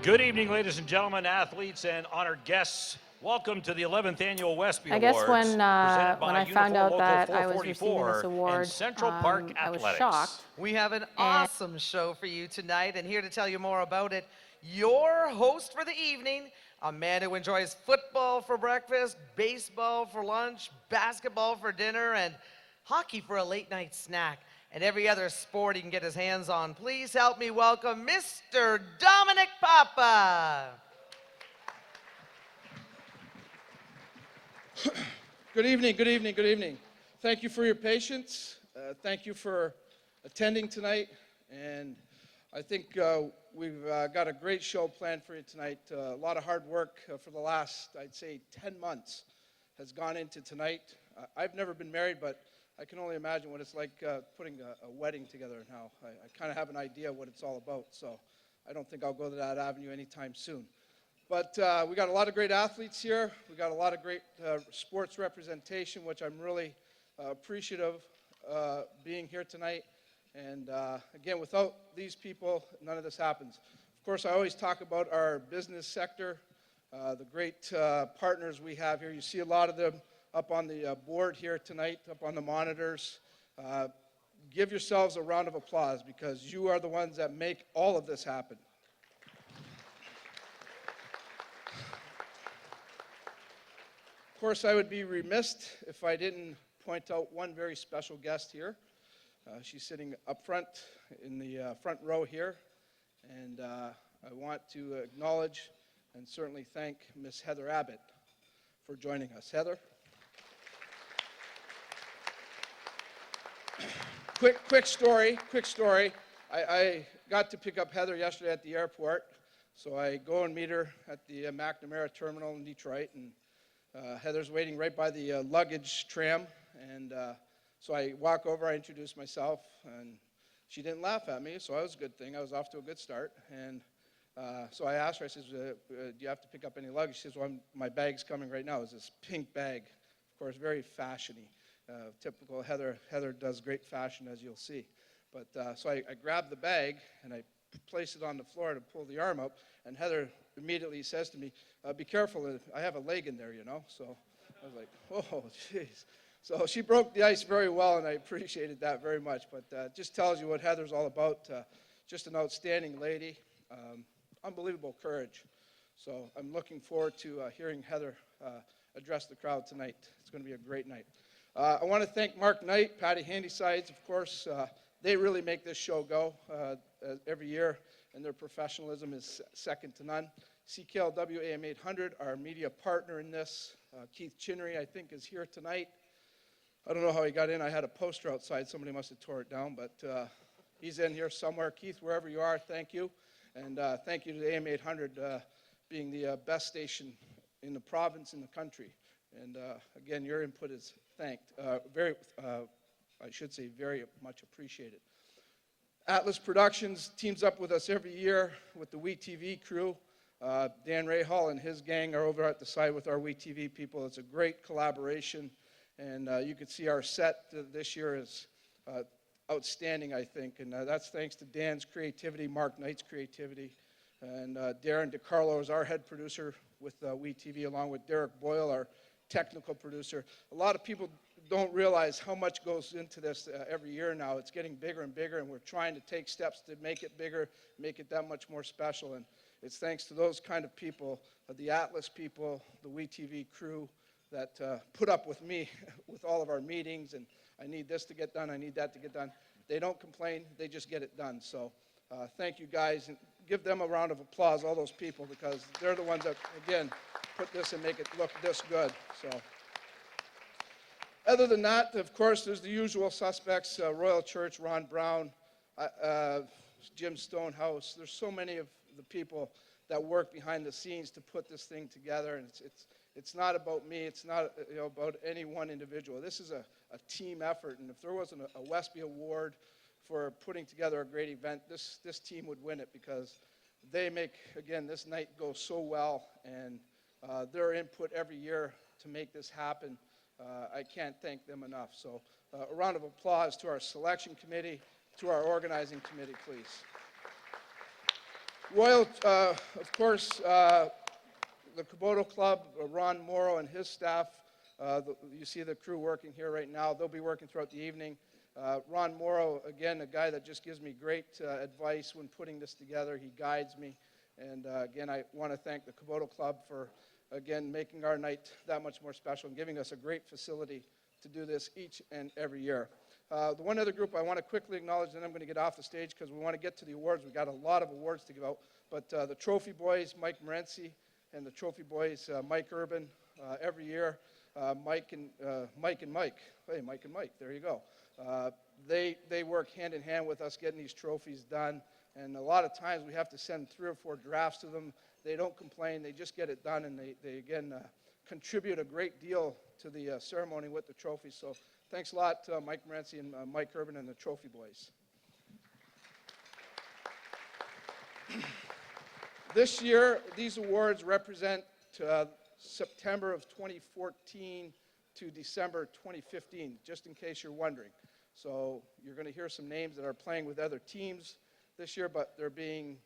Good evening, ladies and gentlemen, athletes and honored guests. Welcome to the 11th Annual WESPY Awards. I guess when I found out that I was receiving this award, I was shocked. We have an awesome show for you tonight, and here to tell you more about it, your host for the evening, a man who enjoys football for breakfast, baseball for lunch, basketball for dinner, and hockey for a late night snack, and every other sport he can get his hands on. Please help me welcome Mr. Dominic Papa. Good evening, good evening, good evening. Thank you for your patience. Thank you for attending tonight. And I think we've got a great show planned for you tonight. A lot of hard work for the last, I'd say, 10 months has gone into tonight. I've never been married, but I can only imagine what it's like putting a wedding together now. I kind of have an idea what it's all about, so I don't think I'll go to that avenue anytime soon. But we got a lot of great athletes here. We got a lot of great sports representation, which I'm really appreciative being here tonight. And again, without these people, none of this happens. Of course, I always talk about our business sector, the great partners we have here. You see a lot of them up on the board here tonight, up on the monitors. Give yourselves a round of applause because you are the ones that make all of this happen. Of course, I would be remiss if I didn't point out one very special guest here. She's sitting up front in the front row here, and I want to acknowledge and certainly thank Miss Heather Abbott for joining us. Heather? Quick story. I got to pick up Heather yesterday at the airport, so I go and meet her at the McNamara terminal in Detroit, and Heather's waiting right by the luggage tram, and so I walk over, I introduce myself, and she didn't laugh at me, so that was a good thing. I was off to a good start, and so I asked her, I says, do you have to pick up any luggage? She says, well, my bag's coming right now. It's this pink bag, of course, very fashiony. Typical Heather. Heather does great fashion, as you'll see. But so I grabbed the bag, and I place it on the floor to pull the arm up, and Heather immediately says to me, be careful, I have a leg in there, you know. So I was like, oh, jeez. So she broke the ice very well, and I appreciated that very much. But just tells you what Heather's all about. Just an outstanding lady, unbelievable courage. So I'm looking forward to hearing Heather address the crowd tonight. It's going to be a great night. I want to thank Mark Knight, Patty Handysides, of course. They really make this show go every year, and their professionalism is second to none. CKLW AM 800, our media partner in this. Keith Chinnery, I think, is here tonight. I don't know how he got in. I had a poster outside. Somebody must have tore it down, but he's in here somewhere. Keith, wherever you are, thank you. And thank you to the AM 800 being the best station in the province, in the country. And again, your input is thanked. I should say very much appreciated. Atlas Productions teams up with us every year with the WeTV crew. Dan Rahal and his gang are over at the side with our WeTV people. It's a great collaboration. And you can see our set this year is outstanding, I think. And that's thanks to Dan's creativity, Mark Knight's creativity. And Darren DiCarlo is our head producer with WeTV, along with Derek Boyle, our technical producer. A lot of people don't realize how much goes into this every year now. It's getting bigger and bigger, and we're trying to take steps to make it bigger, make it that much more special. And it's thanks to those kind of people, the Atlas people, the WeTV crew, that put up with me with all of our meetings, and I need this to get done, I need that to get done. They don't complain, they just get it done. So thank you guys, and give them a round of applause, all those people, because they're the ones that, again, put this and make it look this good. So, other than that, of course, there's the usual suspects, Royal Church, Ron Brown, Jim Stonehouse. There's so many of the people that work behind the scenes to put this thing together, and it's not about me, it's not about any one individual. This is a team effort, and if there wasn't a WESPY Award for putting together a great event, this team would win it, because they make, again, this night go so well, and their input every year to make this happen, I can't thank them enough. So a round of applause to our selection committee, to our organizing committee, please. Royal, of course, the Kubota Club, Ron Morrow and his staff, you see the crew working here right now. They'll be working throughout the evening. Ron Morrow, again, a guy that just gives me great advice when putting this together. He guides me. And again, I want to thank the Kubota Club for, again, making our night that much more special and giving us a great facility to do this each and every year. The one other group I want to quickly acknowledge, and then I'm going to get off the stage because we want to get to the awards. We've got a lot of awards to give out. But the Trophy Boys, Mike Morency, and the Trophy Boys, Mike Urban, every year, Mike and Mike. Hey, Mike and Mike, there you go. They work hand in hand with us getting these trophies done. And a lot of times we have to send 3 or 4 drafts to them. They don't complain. They just get it done, and they again, contribute a great deal to the ceremony with the trophies. So thanks a lot to Mike Morency and Mike Urban and the Trophy Boys. This year, these awards represent September of 2014 to December 2015, just in case you're wondering. So you're going to hear some names that are playing with other teams this year, but they're being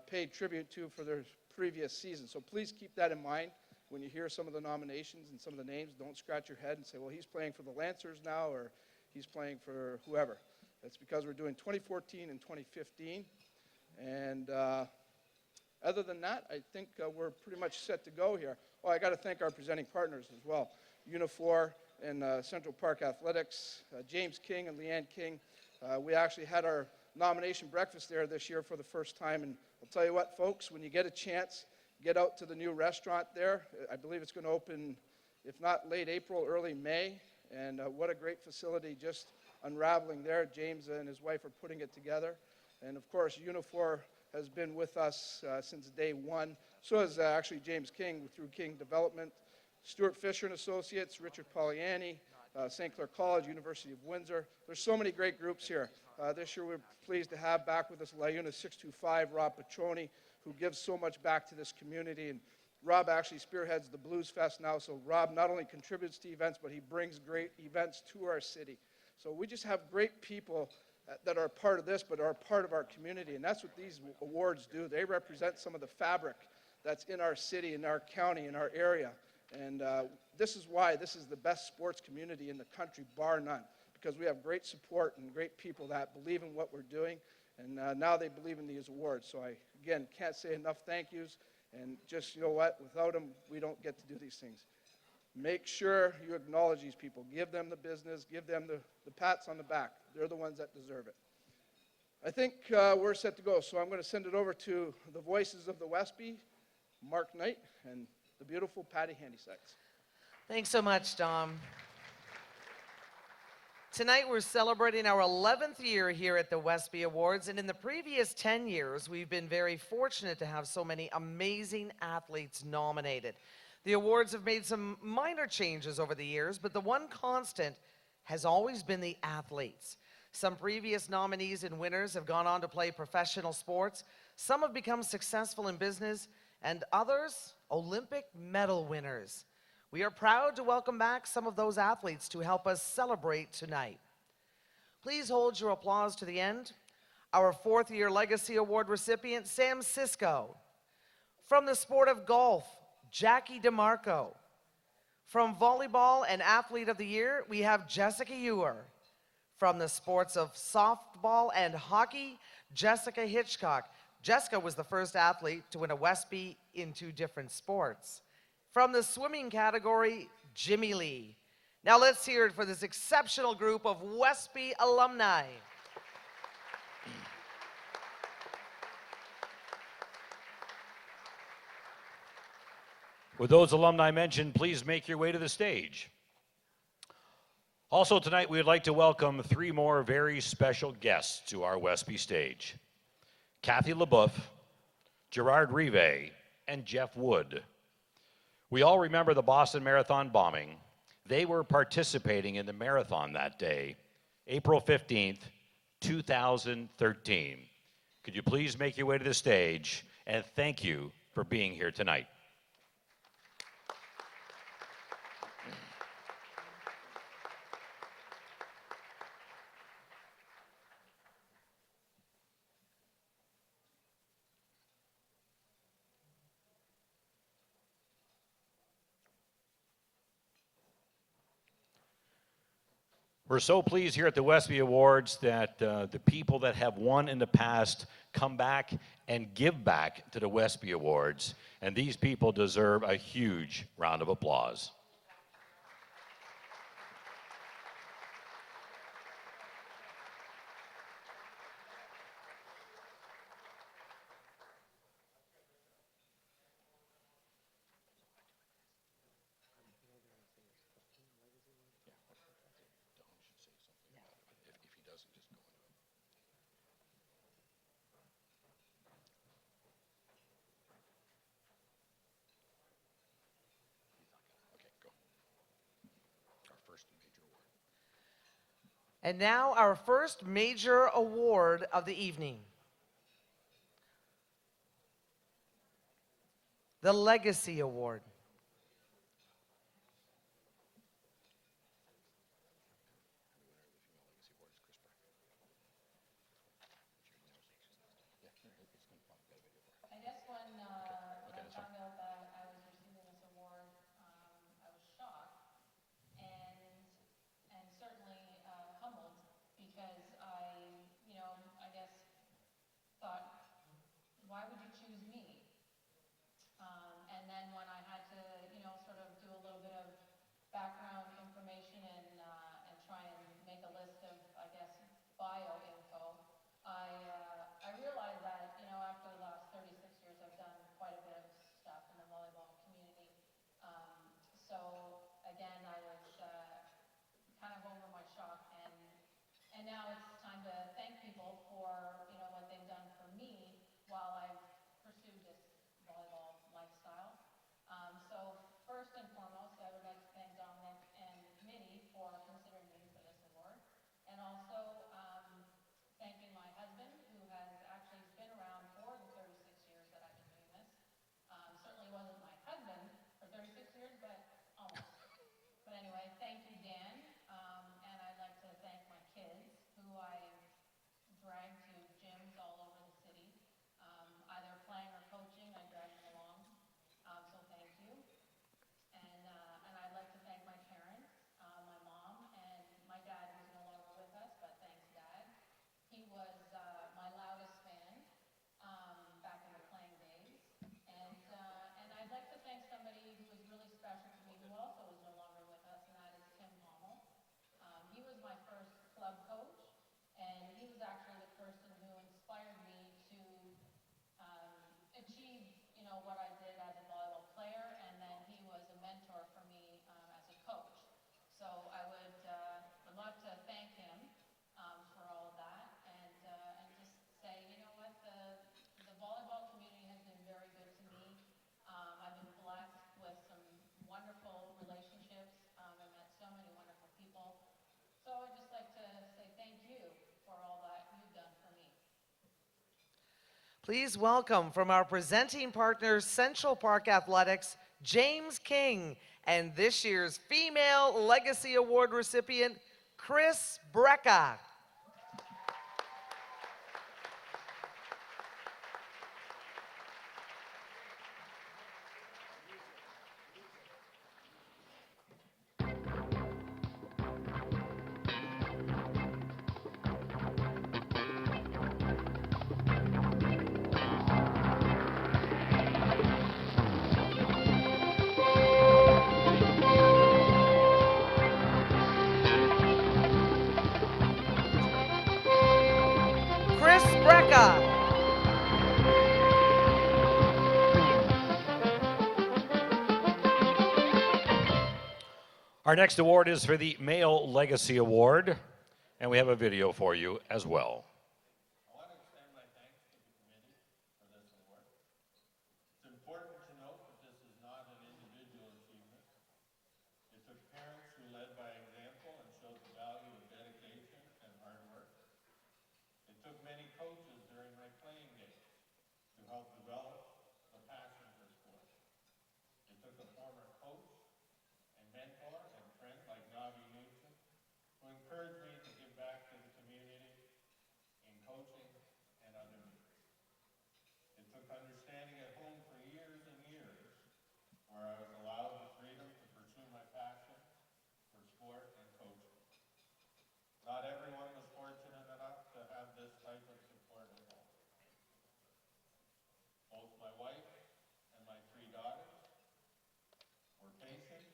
paid tribute to for their previous season. So please keep that in mind when you hear some of the nominations and some of the names. Don't scratch your head and say, well, he's playing for the Lancers now, or he's playing for whoever. That's because we're doing 2014 and 2015. And other than that, I think we're pretty much set to go here. Oh, I got to thank our presenting partners as well. Unifor and Central Park Athletics, James King and Leanne King. We actually had our nomination breakfast there this year for the first time. And I'll tell you what, folks, when you get a chance, get out to the new restaurant there. I believe it's going to open, if not late April, early May. And what a great facility just unraveling there. James and his wife are putting it together. And of course, Unifor has been with us since day one. So has actually James King through King Development, Stuart Fisher and Associates, Richard Poliani, St. Clair College, University of Windsor. There's so many great groups here. This year we're pleased to have back with us LiUNA 625, Rob Petroni, who gives so much back to this community. And Rob actually spearheads the Blues Fest now. So Rob not only contributes to events, but he brings great events to our city. So we just have great people that are part of this, but are part of our community. And that's what these awards do. They represent some of the fabric that's in our city, in our county, in our area. And this is why this is the best sports community in the country, bar none, because we have great support and great people that believe in what we're doing. And now they believe in these awards. So I, again, can't say enough thank yous. And just, you know what, without them, we don't get to do these things. Make sure you acknowledge these people. Give them the business. Give them the pats on the back. They're the ones that deserve it. I think we're set to go. So I'm going to send it over to the voices of the WESPY, Mark Knight, and the beautiful Patty Handysides. Thanks so much, Dom. Tonight we're celebrating our 11th year here at the WESPY Awards, and in the previous 10 years, we've been very fortunate to have so many amazing athletes nominated. The awards have made some minor changes over the years, but the one constant has always been the athletes. Some previous nominees and winners have gone on to play professional sports. Some have become successful in business, and others, Olympic medal winners. We are proud to welcome back some of those athletes to help us celebrate tonight. Please hold your applause to the end. Our 4th-year Legacy Award recipient, Sam Sisko. From the sport of golf, Jackie DeMarco. From Volleyball and Athlete of the Year, we have Jessica Ewer. From the sports of softball and hockey, Jessica Hitchcock. Jessica was the first athlete to win a WESPY in 2 different sports. From the swimming category, Jimmy Lee. Now let's hear it for this exceptional group of WESPY alumni. With those alumni mentioned, please make your way to the stage. Also tonight, we would like to welcome 3 more very special guests to our WESPY stage. Kathy LeBoeuf, Gerard Rive, and Jeff Wood. We all remember the Boston Marathon bombing. They were participating in the marathon that day, April 15th, 2013. Could you please make your way to the stage, and thank you for being here tonight. We're so pleased here at the WESPY Awards that the people that have won in the past come back and give back to the WESPY Awards, and these people deserve a huge round of applause. And now our first major award of the evening. The Legacy Award. I guess when I found out that I was receiving this award, I was shocked and certainly humbled because I guess thought, why would you choose me? And then when I had to, sort of do a little bit of background information and try and make a list of, I guess, bio info, I realized that, after the last 36 years, I've done quite a bit of stuff in the volleyball community. So again, I was kind of over my shock, and now it's time to thank people for, what they've done for me while I've pursued this volleyball lifestyle. So first and foremost, I would like to thank Dominic and the committee for considering me for this award, and also thanking my husband, who has actually been around for the 36 years that I've been doing this. Certainly wasn't my husband for 36 years, but almost. But anyway, thank you, Dan. And I'd like to thank my kids, who I dragged to gyms all over the city, either playing or coaching. I dragged them along. So thank you. And I'd like to thank my parents, my mom, and my dad, who's no longer with us, but thanks, Dad. He was my loudest fan back in the playing days. And I'd like to thank somebody who was really special to me, who also is no longer with us, and that is Tim Hommel. He was my first club coach, and he was actually the person who inspired me to achieve, what I did as a volleyball player, and then he was a mentor for me as a coach. So I would love to thank him for all of that, and just say, what, the volleyball community has been very good to me. I've been blessed with some wonderful relationships. I've met so many wonderful people. So I'd just like to say thank you for all that you've done for me. Please welcome from our presenting partner, Central Park Athletics, James King, and this year's Female Legacy Award recipient, Chris Brecka. Our next award is for the Male Legacy Award, and we have a video for you as well. I want to extend my thanks to the committee for this award. It's important to note that this is not an individual achievement. It took parents who led by example and showed the value of dedication and hard work. It took many coaches during my playing days to help develop the passion for sport. It took a former coach and mentor and friend like Navi Newton who encouraged me to give back to the community in coaching and other means. It took understanding at home for years and years where I was allowed the freedom to pursue my passion for sport and coaching. Not everyone was fortunate enough to have this type of support at home. Both my wife and my 3 daughters were patient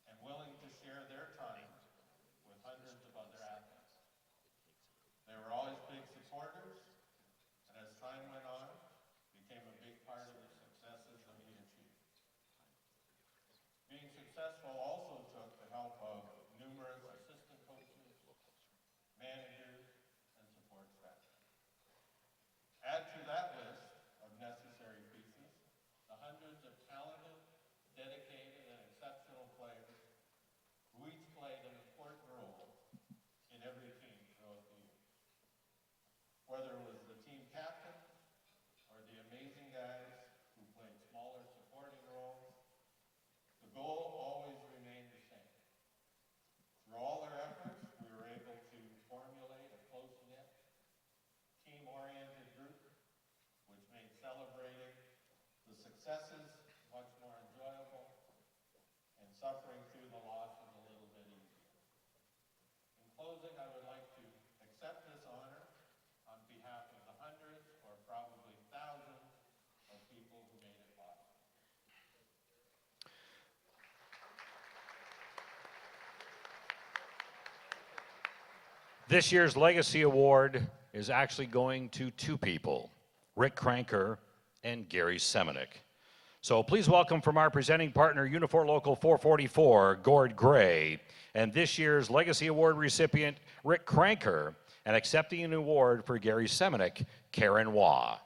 and willing to share their time with hundreds of other athletes. They were always big supporters, and as time went on, became a big part of the successes that we achieved. Being successful also took the help of numerous assistant coaches, managers, and support staff. Add to that list of necessary pieces the hundreds of talented, dedicated, and exceptional players who each played an important role in every team throughout the years. Whether it was the team captain or the amazing guys who played smaller supporting roles, the goal always remained the same. Through all their efforts, we were able to formulate a close-knit, team-oriented group, which made celebrating the successes much more enjoyable and suffering through the losses a little bit easier. In closing, I would like to accept this honor on behalf of the hundreds or probably thousands of people who made it possible. This year's Legacy Award is actually going to 2 people, Rick Kranker and Gary Semenik. So please welcome from our presenting partner, Unifor Local 444, Gord Gray, and this year's Legacy Award recipient, Rick Kranker, and accepting an award for Gary Semenik, Karen Waugh.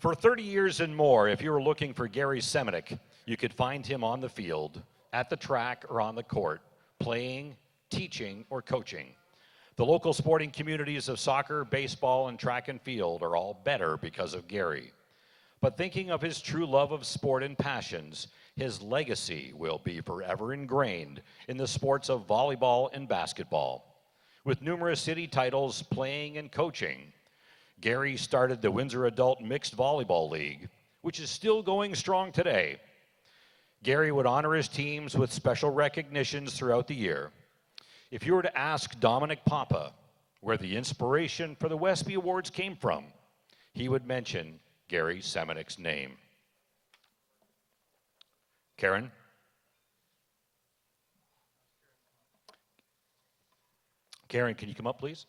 For 30 years and more, if you were looking for Gary Semenik, you could find him on the field, at the track, or on the court, playing, teaching, or coaching. The local sporting communities of soccer, baseball, and track and field are all better because of Gary. But thinking of his true love of sport and passions, his legacy will be forever ingrained in the sports of volleyball and basketball. With numerous city titles playing and coaching, Gary started the Windsor Adult Mixed Volleyball League, which is still going strong today. Gary would honor his teams with special recognitions throughout the year. If you were to ask Dominic Papa where the inspiration for the WESPY Awards came from, he would mention Gary Semenik's name. Karen? Karen, can you come up, please?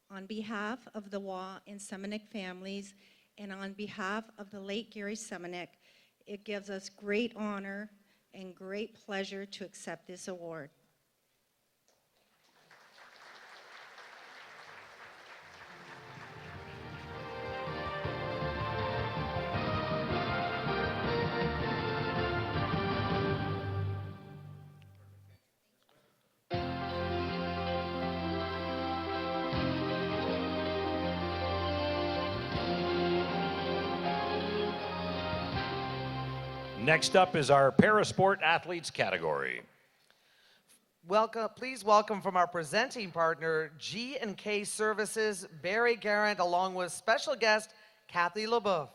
On behalf of the Waugh and Semenik families, and on behalf of the late Gary Semenik, it gives us great honor and great pleasure to accept this award. Next up is our Parasport Athletes category. Please welcome from our presenting partner, G&K Services, Barry Garrett, along with special guest Kathy LeBeouf.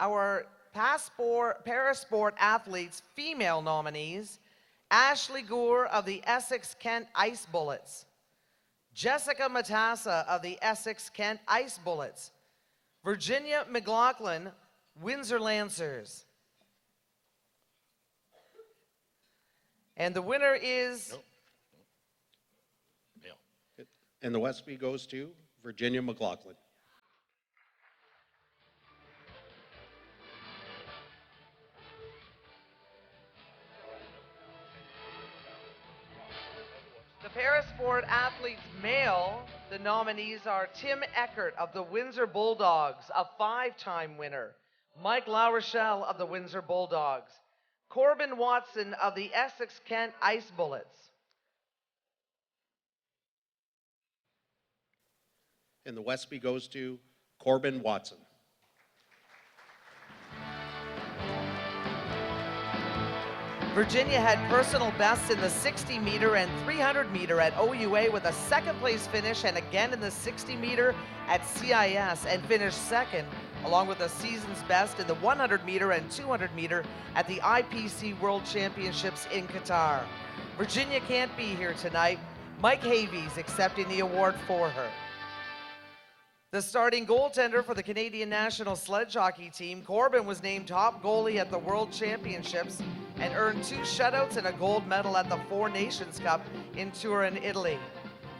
Our parasport athletes female nominees: Ashley Gore of the Essex Kent Ice Bullets, Jessica Matassa of the Essex Kent Ice Bullets, Virginia McLaughlin, Windsor Lancers. And the winner is Nope. Male. And the WESPY goes to Virginia McLaughlin. the parasport athletes male. The nominees are Tim Eckert of the Windsor Bulldogs, a 5-time winner, Mike LaRochelle of the Windsor Bulldogs, Corbin Watson of the Essex Kent Ice Bullets. And the WESPY goes to Corbin Watson. Virginia had personal bests in the 60-meter and 300-meter at OUA with a second-place finish, and again in the 60-meter at CIS, and finished second, along with a season's best in the 100-meter and 200-meter at the IPC World Championships in Qatar. Virginia can't be here tonight. Mike Havies accepting the award for her. The starting goaltender for the Canadian national sledge hockey team, Corbin was named top goalie at the World Championships and earned 2 shutouts and a gold medal at the Four Nations Cup in Turin, Italy.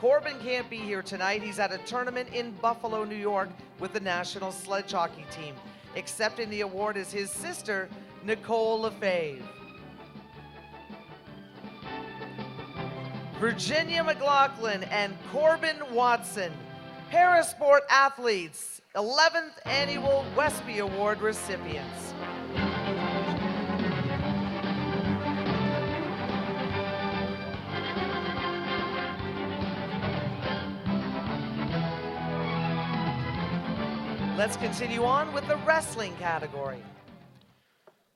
Corbin can't be here tonight. He's at a tournament in Buffalo, New York with the national sledge hockey team. Accepting the award is his sister, Nicole Lefebvre. Virginia McLaughlin and Corbin Watson, parasport athletes, 11th Annual WESPY Award recipients. Let's continue on with the wrestling category.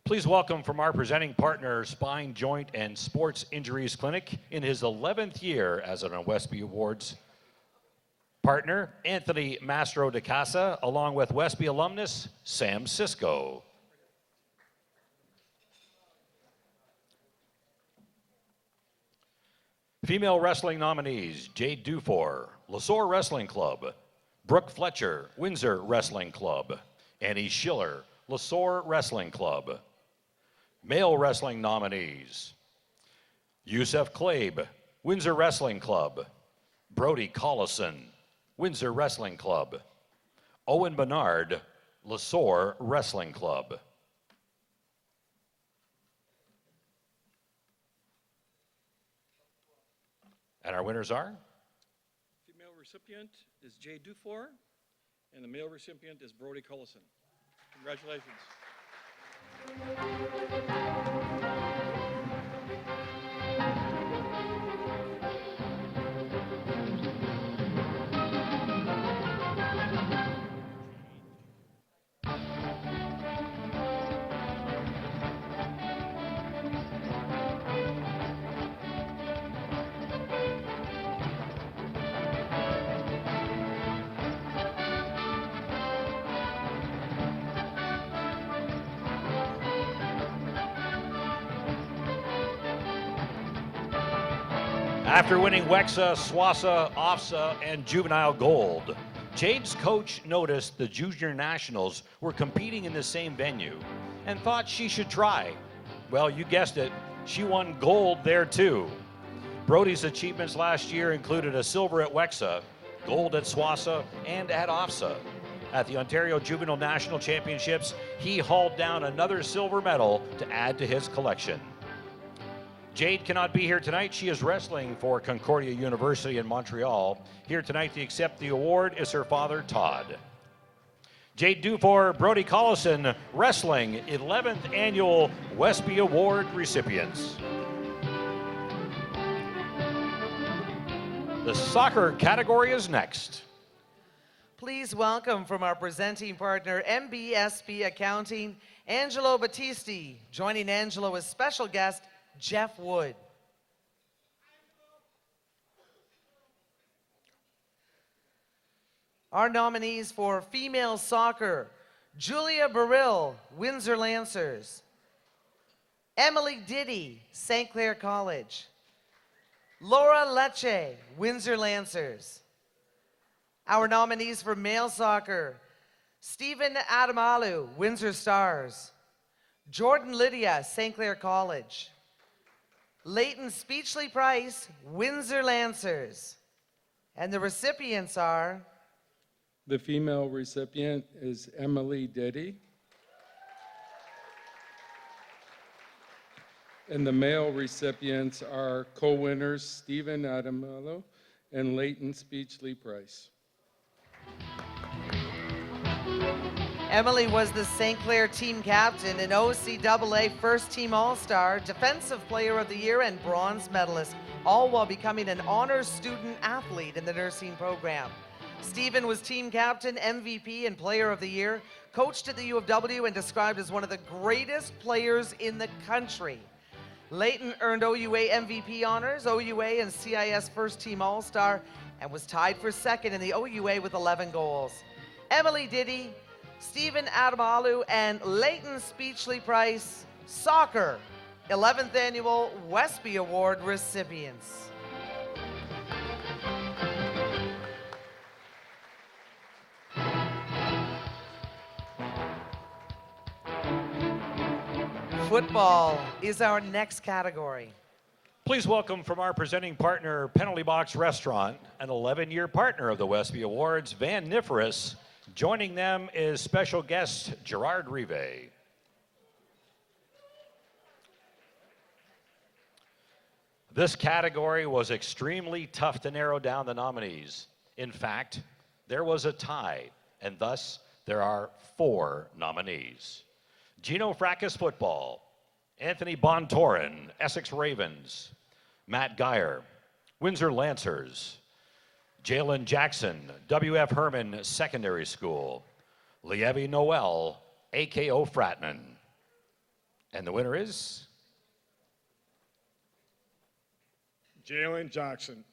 Please welcome from our presenting partner, Spine, Joint, and Sports Injuries Clinic, in his 11th year as an WESPY Awards partner, Anthony Mastro de Casa, along with WESPY alumnus, Sam Cisco. Female wrestling nominees: Jade Dufour, LeSource Wrestling Club; Brooke Fletcher, Windsor Wrestling Club; Annie Schiller, LeSource Wrestling Club. Male wrestling nominees: Yusef Klaib, Windsor Wrestling Club; Brody Collison, Windsor Wrestling Club; Owen Bernard, LeSource Wrestling Club. And our winners are? Female recipient is Jay Dufour, and the male recipient is Brody Collison. Congratulations. After winning WEXA, SWASA, OFSA, and Juvenile Gold, Jade's coach noticed the junior nationals were competing in the same venue and thought she should try. Well, you guessed it, she won gold there too. Brody's achievements last year included a silver at WEXA, gold at SWASA, and at OFSA. At the Ontario Juvenile National Championships, he hauled down another silver medal to add to his collection. Jade cannot be here tonight. She is wrestling for Concordia University in Montreal. Here tonight to accept the award is her father, Todd. Jade Dufour, Brody Collison, wrestling 11th Annual WESPY Award recipients. The soccer category is next. Please welcome from our presenting partner, MBSP Accounting, Angelo Battisti. Joining Angelo as special guest, Jeff Wood. Our nominees for female soccer, Julia Burrill, Windsor Lancers. Emily Diddy, St. Clair College. Laura Lecce, Windsor Lancers. Our nominees for male soccer, Stephen Adamalu, Windsor Stars. Jordan Lydia, St. Clair College. Leighton Speechley Price, Windsor Lancers. And the recipients are... The female recipient is Emily Diddy. And the male recipients are co-winners Stephen Adamalo and Leighton Speechley Price. Emily was the St. Clair team captain and OCAA First Team All-Star, Defensive Player of the Year, and bronze medalist, all while becoming an honors student athlete in the nursing program. Stephen was team captain, MVP, and Player of the Year, coached at the U of W, and described as one of the greatest players in the country. Leighton earned OUA MVP honors, OUA and CIS First Team All-Star, and was tied for second in the OUA with 11 goals. Emily Diddy, Stephen Adamalu, and Leighton Speechley Price, soccer, 11th Annual WESPY Award recipients. Football is our next category. Please welcome from our presenting partner, Penalty Box Restaurant, an 11-year partner of the WESPY Awards, Van Niferis. Joining them is special guest Gerard Rive. This category was extremely tough to narrow down the nominees. In fact, there was a tie, and thus there are 4 nominees. Gino Fracas Football, Anthony Bontorin, Essex Ravens, Matt Geyer, Windsor Lancers, Jalen Jackson, W.F. Herman Secondary School, Lievi Noel, A.K.O. Fratman. And the winner is? Jalen Jackson.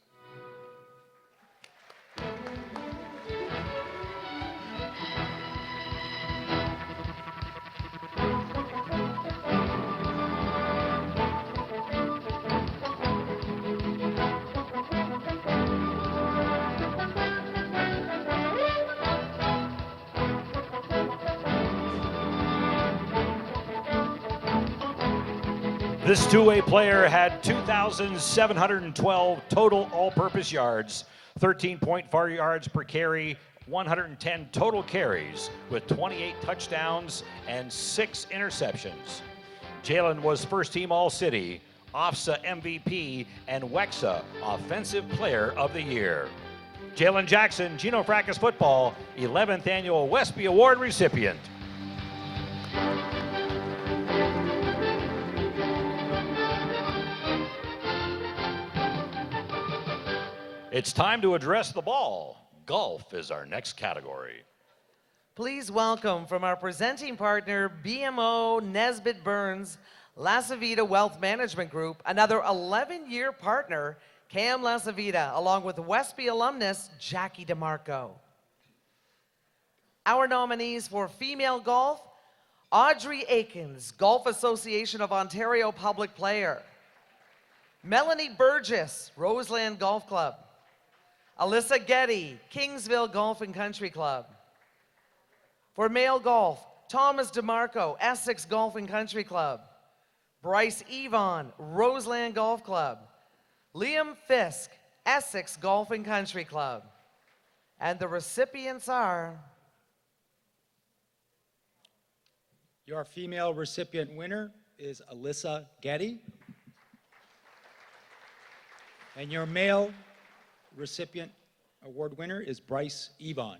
This two-way player had 2,712 total all-purpose yards, 13.4 yards per carry, 110 total carries with 28 touchdowns and 6 interceptions. Jalen was first-team All-City, OFSA MVP, and WEXA Offensive Player of the Year. Jalen Jackson, Gino Fracas Football, 11th Annual WESPY Award recipient. It's time to address the ball. Golf is our next category. Please welcome from our presenting partner, BMO Nesbitt Burns, Lasavita Wealth Management Group, another 11-year partner, Cam Lasavita, along with WESPY alumnus, Jackie DeMarco. Our nominees for female golf, Audrey Aikens, Golf Association of Ontario Public Player. Melanie Burgess, Roseland Golf Club. Alyssa Getty, Kingsville Golf and Country Club. For male golf, Thomas DeMarco, Essex Golf and Country Club. Bryce Evon, Roseland Golf Club. Liam Fisk, Essex Golf and Country Club. And the recipients are... Your female recipient winner is Alyssa Getty. And your male recipient award winner is Bryce Evon.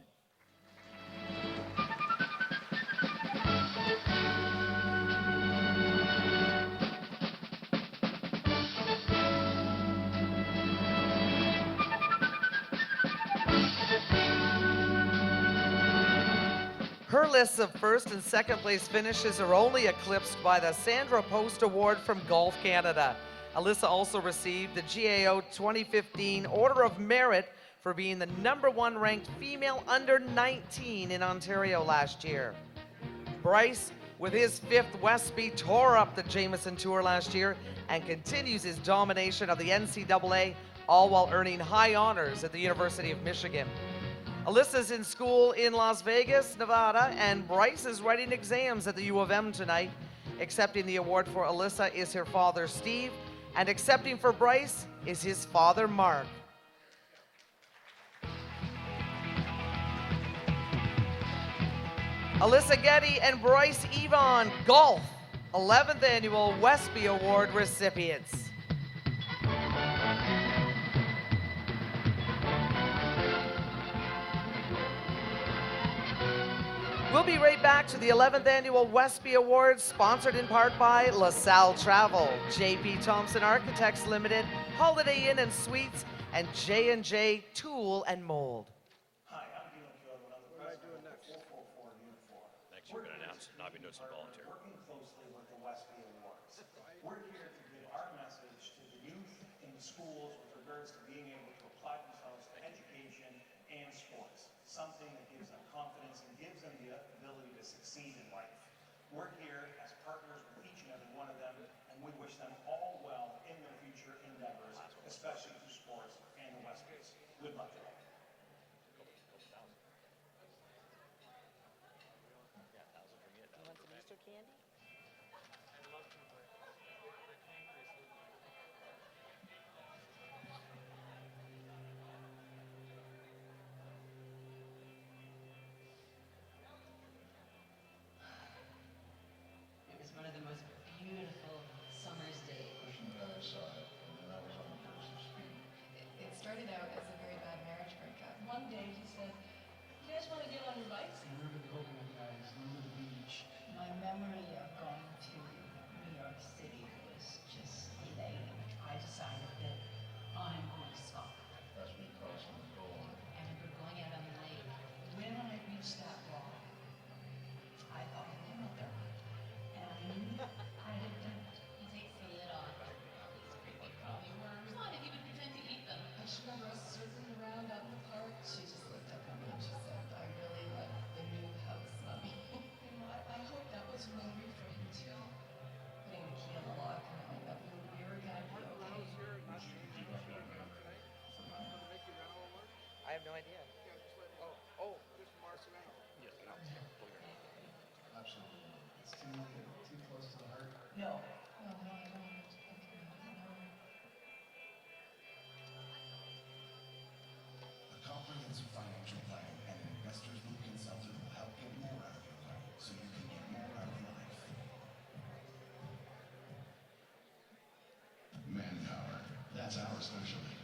Her lists of first and second place finishes are only eclipsed by the Sandra Post Award from Golf Canada. Alyssa also received the GAO 2015 Order of Merit for being the #1 ranked female under 19 in Ontario last year. Bryce, with his 5th WESPY, tore up the Jameson Tour last year and continues his domination of the NCAA, all while earning high honors at the University of Michigan. Alyssa's in school in Las Vegas, Nevada, and Bryce is writing exams at the U of M tonight. Accepting the award for Alyssa is her father, Steve, and accepting for Bryce is his father, Mark. Alyssa Getty and Bryce Evon, golf, 11th Annual WESPY Award recipients. We'll be right back to the 11th Annual WESPY Awards, sponsored in part by LaSalle Travel, J.P. Thompson Architects Limited, Holiday Inn and Suites, and J&J Tool and Mold. Next, you're going to announce it, not be doing some volunteer. Working closely with the WESPY Awards. We're here to give our message to the youth in the schools with regards to being able to apply themselves to education and sports, something that gives them confidence and gives them the ability to succeed in life. We're here as partners with each and every one of them, and we wish them all well in their future endeavors, especially through sports and the WESPYs. Good luck to all. It was one of the most beautiful summer's days. Pushing the other side, and then I was on the burst of speed. It started out as a very bad marriage breakup. One day he said, "You guys want to get on your bikes?" Remember the coconut guys, remember the beach. My memory of going to New York City was just elating. I decided that I'm going to stop. That's when you crossed the goal. And we're going out on the lake. When I reached that wall, I thought, I'm not there. And I knew I had done it. He takes the lid off these creepy crawly worms on and he would pretend to eat them. I just remember us circling around out in the park. She just looked up at me and she said, I really like the new house, mommy. I hope that was a memory for him too. Putting the key in the lock, knowing that we were going to be okay. I have no idea. Oh. Absolutely. It's too close to the heart. No. Oh, no, I don't. Okay, no. A comprehensive financial plan and an investor's book consultant will help get more out of your money so you can get more out of life. Manpower. That's our specialty.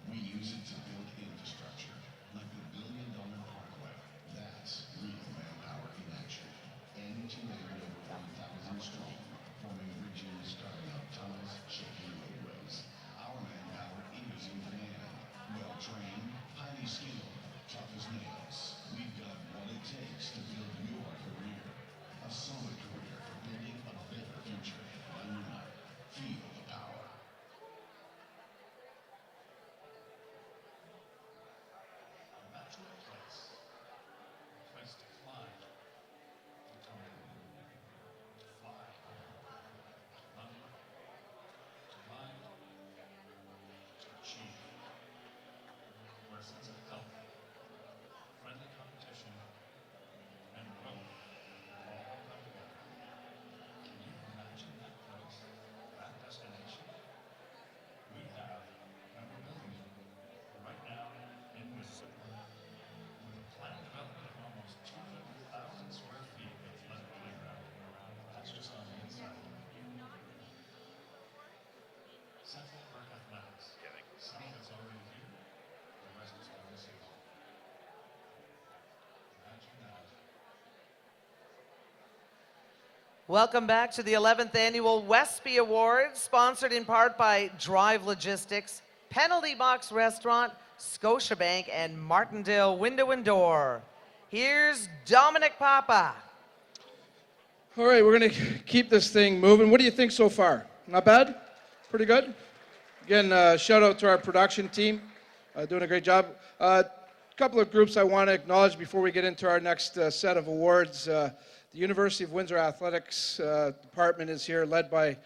We use it to build infrastructure, like the $1 billion parkway. That's real manpower in action. End-to-end over 1,000 strong, forming bridges, starting up tunnels, shaping roadways. Our manpower is in demand. Well-trained, highly skilled, tough as nails. We've got what it takes to build your career. A solid career for building a better future. Learn more. Feel the power. Imagine a place. A place to climb. To come in. To fly. To run. To ride. To achieve. Where a sense of health, friendly competition, and growth all come together. Can you imagine that place, that destination? We have, and we're building it right now in Mississippi. With a planned development of almost 200,000 square feet of athletic playground. That's just on the inside. Central Park Athletics. Some of it's already here. The rest is going to see. Imagine that. Welcome back to the 11th Annual WESPY Awards, sponsored in part by Drive Logistics, Penalty Box Restaurant, Scotiabank, and Martindale Window and Door. Here's Dominic Papa. All right, we're going to keep this thing moving. What do you think so far? Not bad? Pretty good? Again, shout out to our production team, doing a great job. A couple of groups I want to acknowledge before we get into our next set of awards. The University of Windsor Athletics Department is here, led by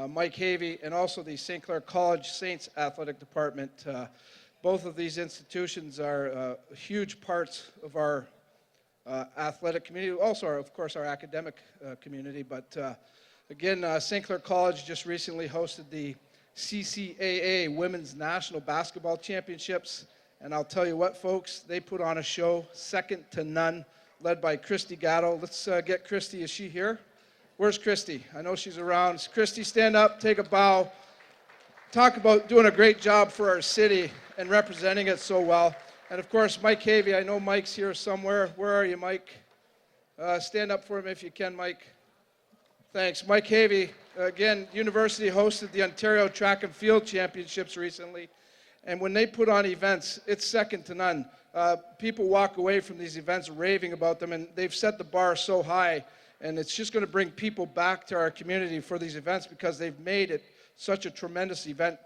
Mike Havey, and also the St. Clair College Saints Athletic Department. Both of these institutions are huge parts of our athletic community, also, of course, our academic community. But again, St. Clair College just recently hosted the CCAA Women's National Basketball Championships. And I'll tell you what, folks, they put on a show second to none, led by Christy Gatto. Let's get Christy. Is she here? Where's Christy? I know she's around. Christy, stand up, take a bow. Talk about doing a great job for our city and representing it so well. And of course, Mike Havey, I know Mike's here somewhere. Where are you, Mike? Stand up for him if you can, Mike. Thanks. Mike Havey, again, university hosted the Ontario Track and Field Championships recently. And when they put on events, it's second to none. People walk away from these events raving about them, and they've set the bar so high. And it's just going to bring people back to our community for these events because they've made it such a tremendous event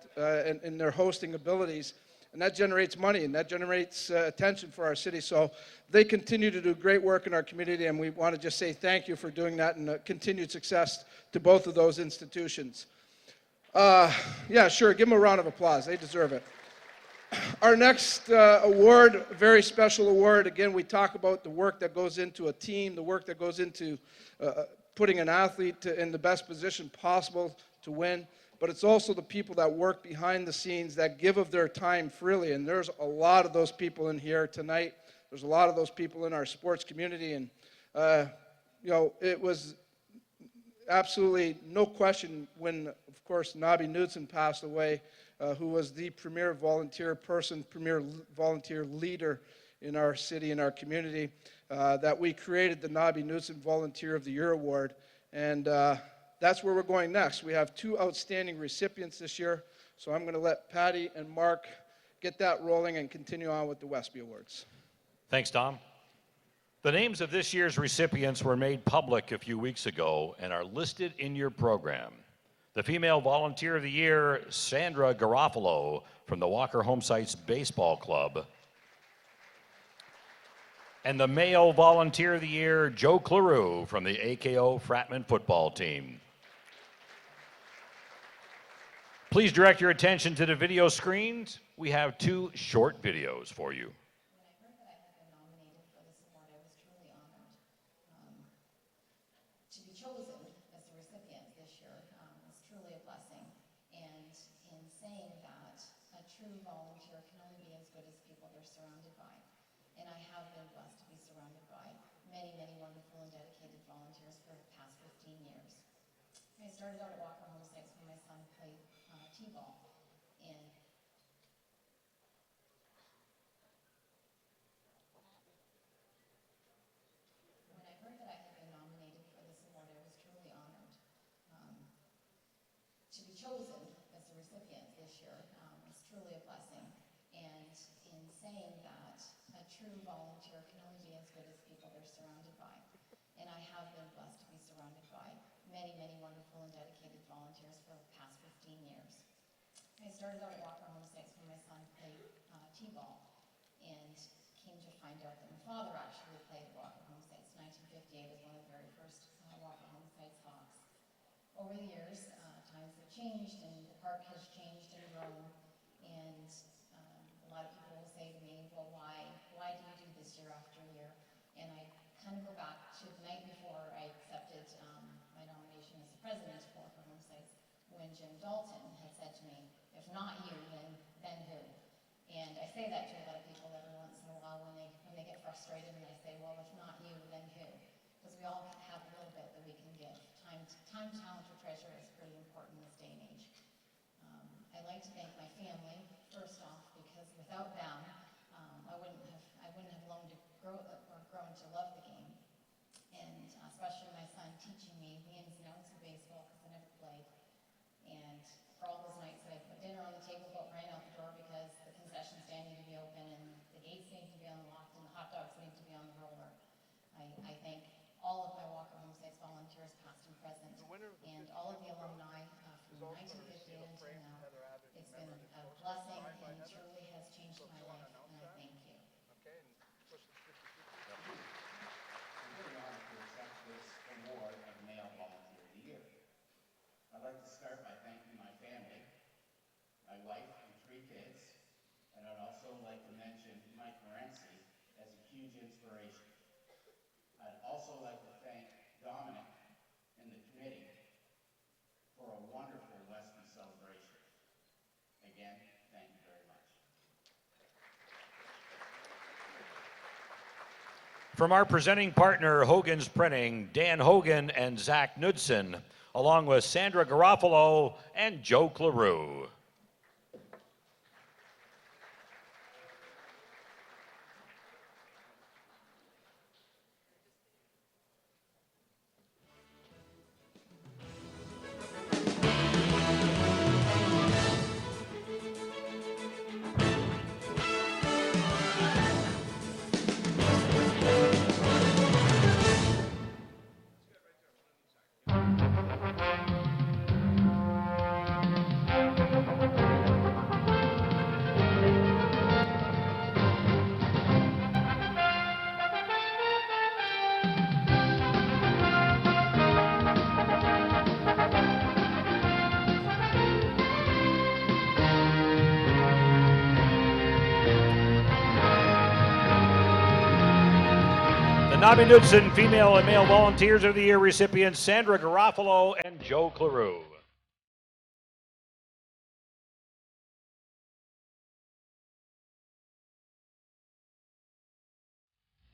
in their hosting abilities. And that generates money, and that generates attention for our city. So they continue to do great work in our community, and we want to just say thank you for doing that, and continued success to both of those institutions. Yeah, sure, give them a round of applause. They deserve it. Our next award, a very special award. Again, we talk about the work that goes into a team, the work that goes into putting an athlete in the best position possible to win. But it's also the people that work behind the scenes that give of their time freely. And there's a lot of those people in here tonight. There's a lot of those people in our sports community. And, you know, it was absolutely no question when, of course, Nobby Knudsen passed away, who was the premier volunteer person, premier volunteer leader in our city, in our community, that we created the Nobby Knudsen Volunteer of the Year Award. And that's where we're going next. We have two outstanding recipients this year, so I'm going to let Patty and Mark get that rolling and continue on with the WESPY Awards. Thanks, Tom. The names of this year's recipients were made public a few weeks ago and are listed in your program. The Female Volunteer of the Year, Sandra Garofalo from the Walker Homesites Baseball Club. And the Male Volunteer of the Year, Joe Claroux from the AKO Fratman Football Team. Please direct your attention to the video screens. We have two short videos for you. I started out at Walker Homesites when my son played T-ball, and when I heard that I had been nominated for this award, I was truly honored. To be chosen as the recipient this year was truly a blessing, and in saying that, a true volunteer can only be as good as people they're surrounded by, and I have been blessed to be surrounded by many, many wonderful and dedicated volunteers for the past 15 years. I started out at Walker Homesites when my son played T-ball, and came to find out that my father actually played at Walker Homesites. 1958 is one of the very first Walker Homesites Hawks. Over the years, times have changed, and the park has changed and grown, and a lot of people will say to me, well, why do you do this year after year? And I kind of go back to the night before I accepted my nomination as the president of Walker Homesites, when Jim Dalton had said to me, if not you, then who? And I say that to a lot of people every once in a while when they get frustrated, and I say, well, if not you, then who? Because we all have a little bit that we can give. Time, talent, or treasure is pretty important in this day and age. I'd like to thank my family, first off, because without them, I wouldn't have learned to grown to love the game. And especially my son teaching me the ins and outs of baseball, because I never played. And for all those nights that I put dinner on the table but ran out the door because the concession stand needed to be open and the gates needed to be unlocked and the hot dogs needed to be on the roller. I took it in until now. It's been a blessing and truly has changed my life, and I thank you. Really honored to accept this award of Male Volunteer of the Year. I'd like to start by thanking my family, my wife and 3 kids, and I'd also like to mention Mike Morency as a huge inspiration. I'd also like to thank Dominic and the committee for a wonderful WESPY celebration. Again, thank you very much. From our presenting partner, Hogan's Printing, Dan Hogan and Zach Knudsen, along with Sandra Garofalo and Joe Claroux. Nobby Knudsen Female and Male Volunteers of the Year recipients Sandra Garofalo and Joe Claroux.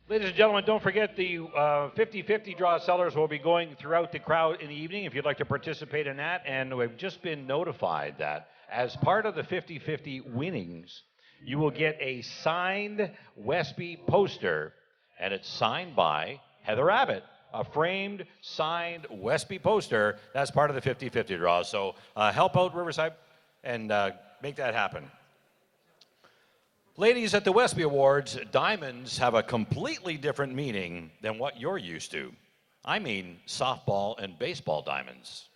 Ladies and gentlemen, don't forget the 50-50 draw sellers will be going throughout the crowd in the evening if you'd like to participate in that. And we've just been notified that as part of the 50-50 winnings, you will get a signed WESPY poster, and it's signed by Heather Abbott, a framed, signed WESPY poster. That's part of the 50-50 draw. So help out Riverside and make that happen. Ladies, at the WESPY Awards, diamonds have a completely different meaning than what you're used to. I mean softball and baseball diamonds.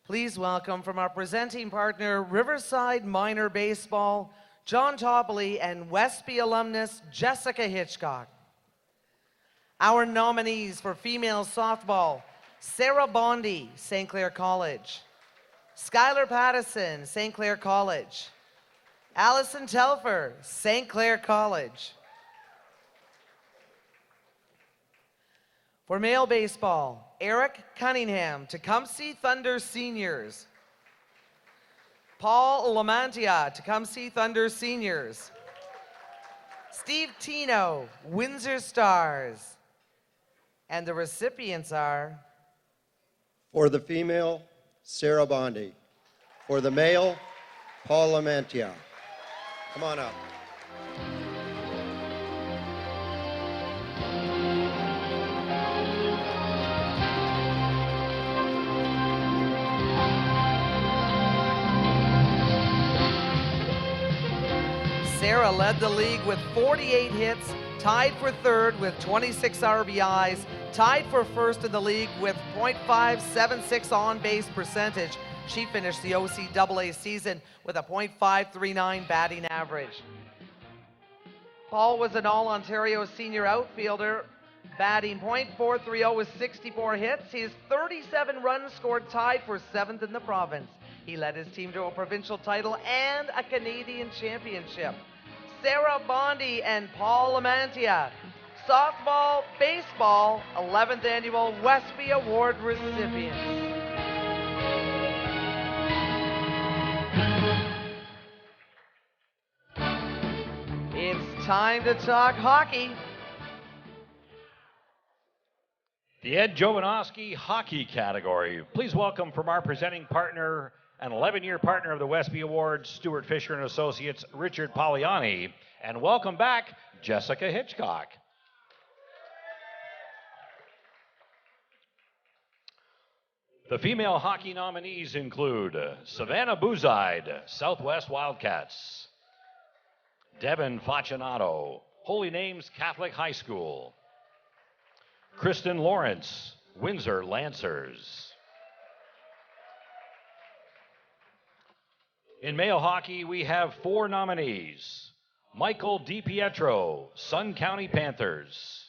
Please welcome from our presenting partner, Riverside Minor Baseball, John Topley and WESPY alumnus Jessica Hitchcock. Our nominees for female softball, Sarah Bondi, St. Clair College. Skylar Pattison, St. Clair College. Allison Telfer, St. Clair College. For male baseball, Eric Cunningham, Tecumseh Thunder Seniors. Paul Lamantia, Tecumseh Thunder Seniors. Steve Tino, Windsor Stars. And the recipients are... For the female, Sarah Bondi. For the male, Paul Lamantia. Come on up. Sarah led the league with 48 hits, tied for third with 26 RBIs, tied for first in the league with .576 on-base percentage. She finished the OCAA season with a .539 batting average. Paul was an All-Ontario senior outfielder, batting .430 with 64 hits. He has 37 runs scored, tied for 7th in the province. He led his team to a provincial title and a Canadian championship. Sarah Bondi and Paul Lamantia, softball, baseball, 11th Annual WESPY Award recipients. It's time to talk hockey. The Ed Jovanovski hockey category. Please welcome from our presenting partner, an 11-year partner of the WESPY Awards, Stuart Fisher and Associates, Richard Poliani, and welcome back, Jessica Hitchcock. The female hockey nominees include Savannah Bouzide, Southwest Wildcats, Devin Facinato, Holy Names Catholic High School, Kristen Lawrence, Windsor Lancers, In male hockey, we have 4 nominees. Michael DiPietro, Sun County Panthers.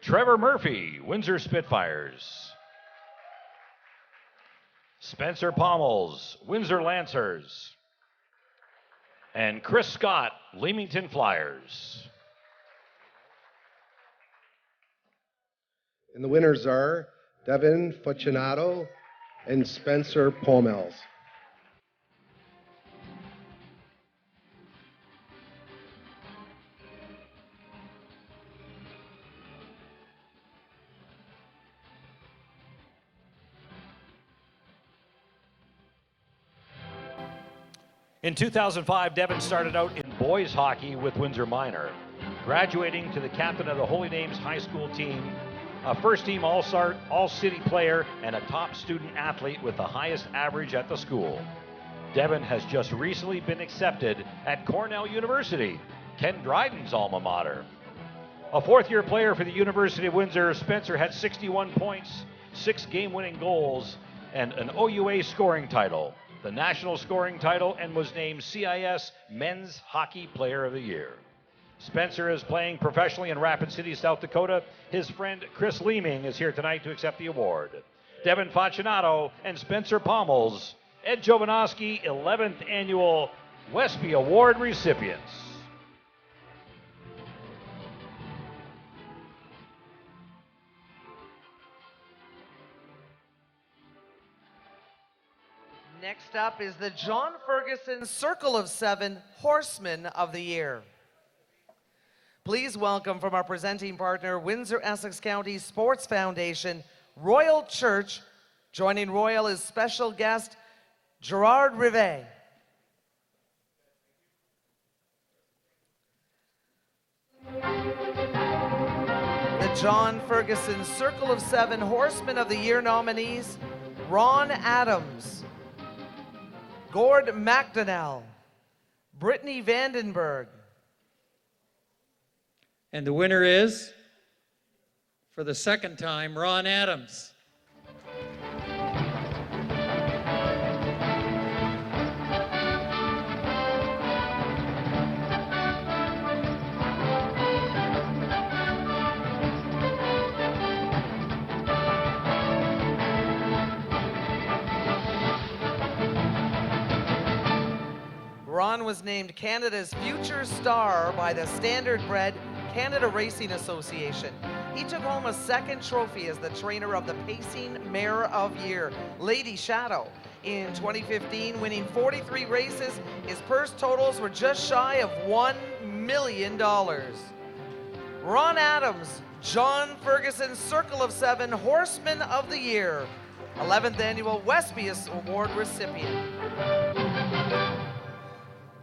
Trevor Murphy, Windsor Spitfires. Spencer Pommels, Windsor Lancers. And Chris Scott, Leamington Flyers. And the winners are Devin Fucinato and Spencer Pomels. In 2005, Devin started out in boys hockey with Windsor Minor, graduating to the captain of the Holy Names High School team, a first-team all-city player, and a top student athlete with the highest average at the school. Devin has just recently been accepted at Cornell University, Ken Dryden's alma mater. A fourth-year player for the University of Windsor, Spencer had 61 points, 6 game-winning goals, and an OUA scoring title, the national scoring title, and was named CIS Men's Hockey Player of the Year. Spencer is playing professionally in Rapid City, South Dakota. His friend Chris Leeming is here tonight to accept the award. Devin Facinato and Spencer Pommels, Ed Jovanovski, 11th Annual WESPY Award recipients. Next up is the John Ferguson Circle of 7 Horsemen of the Year. Please welcome from our presenting partner, Windsor-Essex County Sports Foundation, Royal Church. Joining Royal is special guest Gerard Rivet. The John Ferguson Circle of 7 Horsemen of the Year nominees: Ron Adams, Gord McDonnell, Brittany Vandenberg. And the winner is, for the second time, Ron Adams. Ron was named Canada's Future Star by the Standardbred Canada Racing Association. He took home a second trophy as the trainer of the Pacing Mare of Year, Lady Shadow. In 2015, winning 43 races, his purse totals were just shy of $1 million. Ron Adams, John Ferguson Circle of 7 Horsemen of the Year, 11th Annual WESPY Award recipient.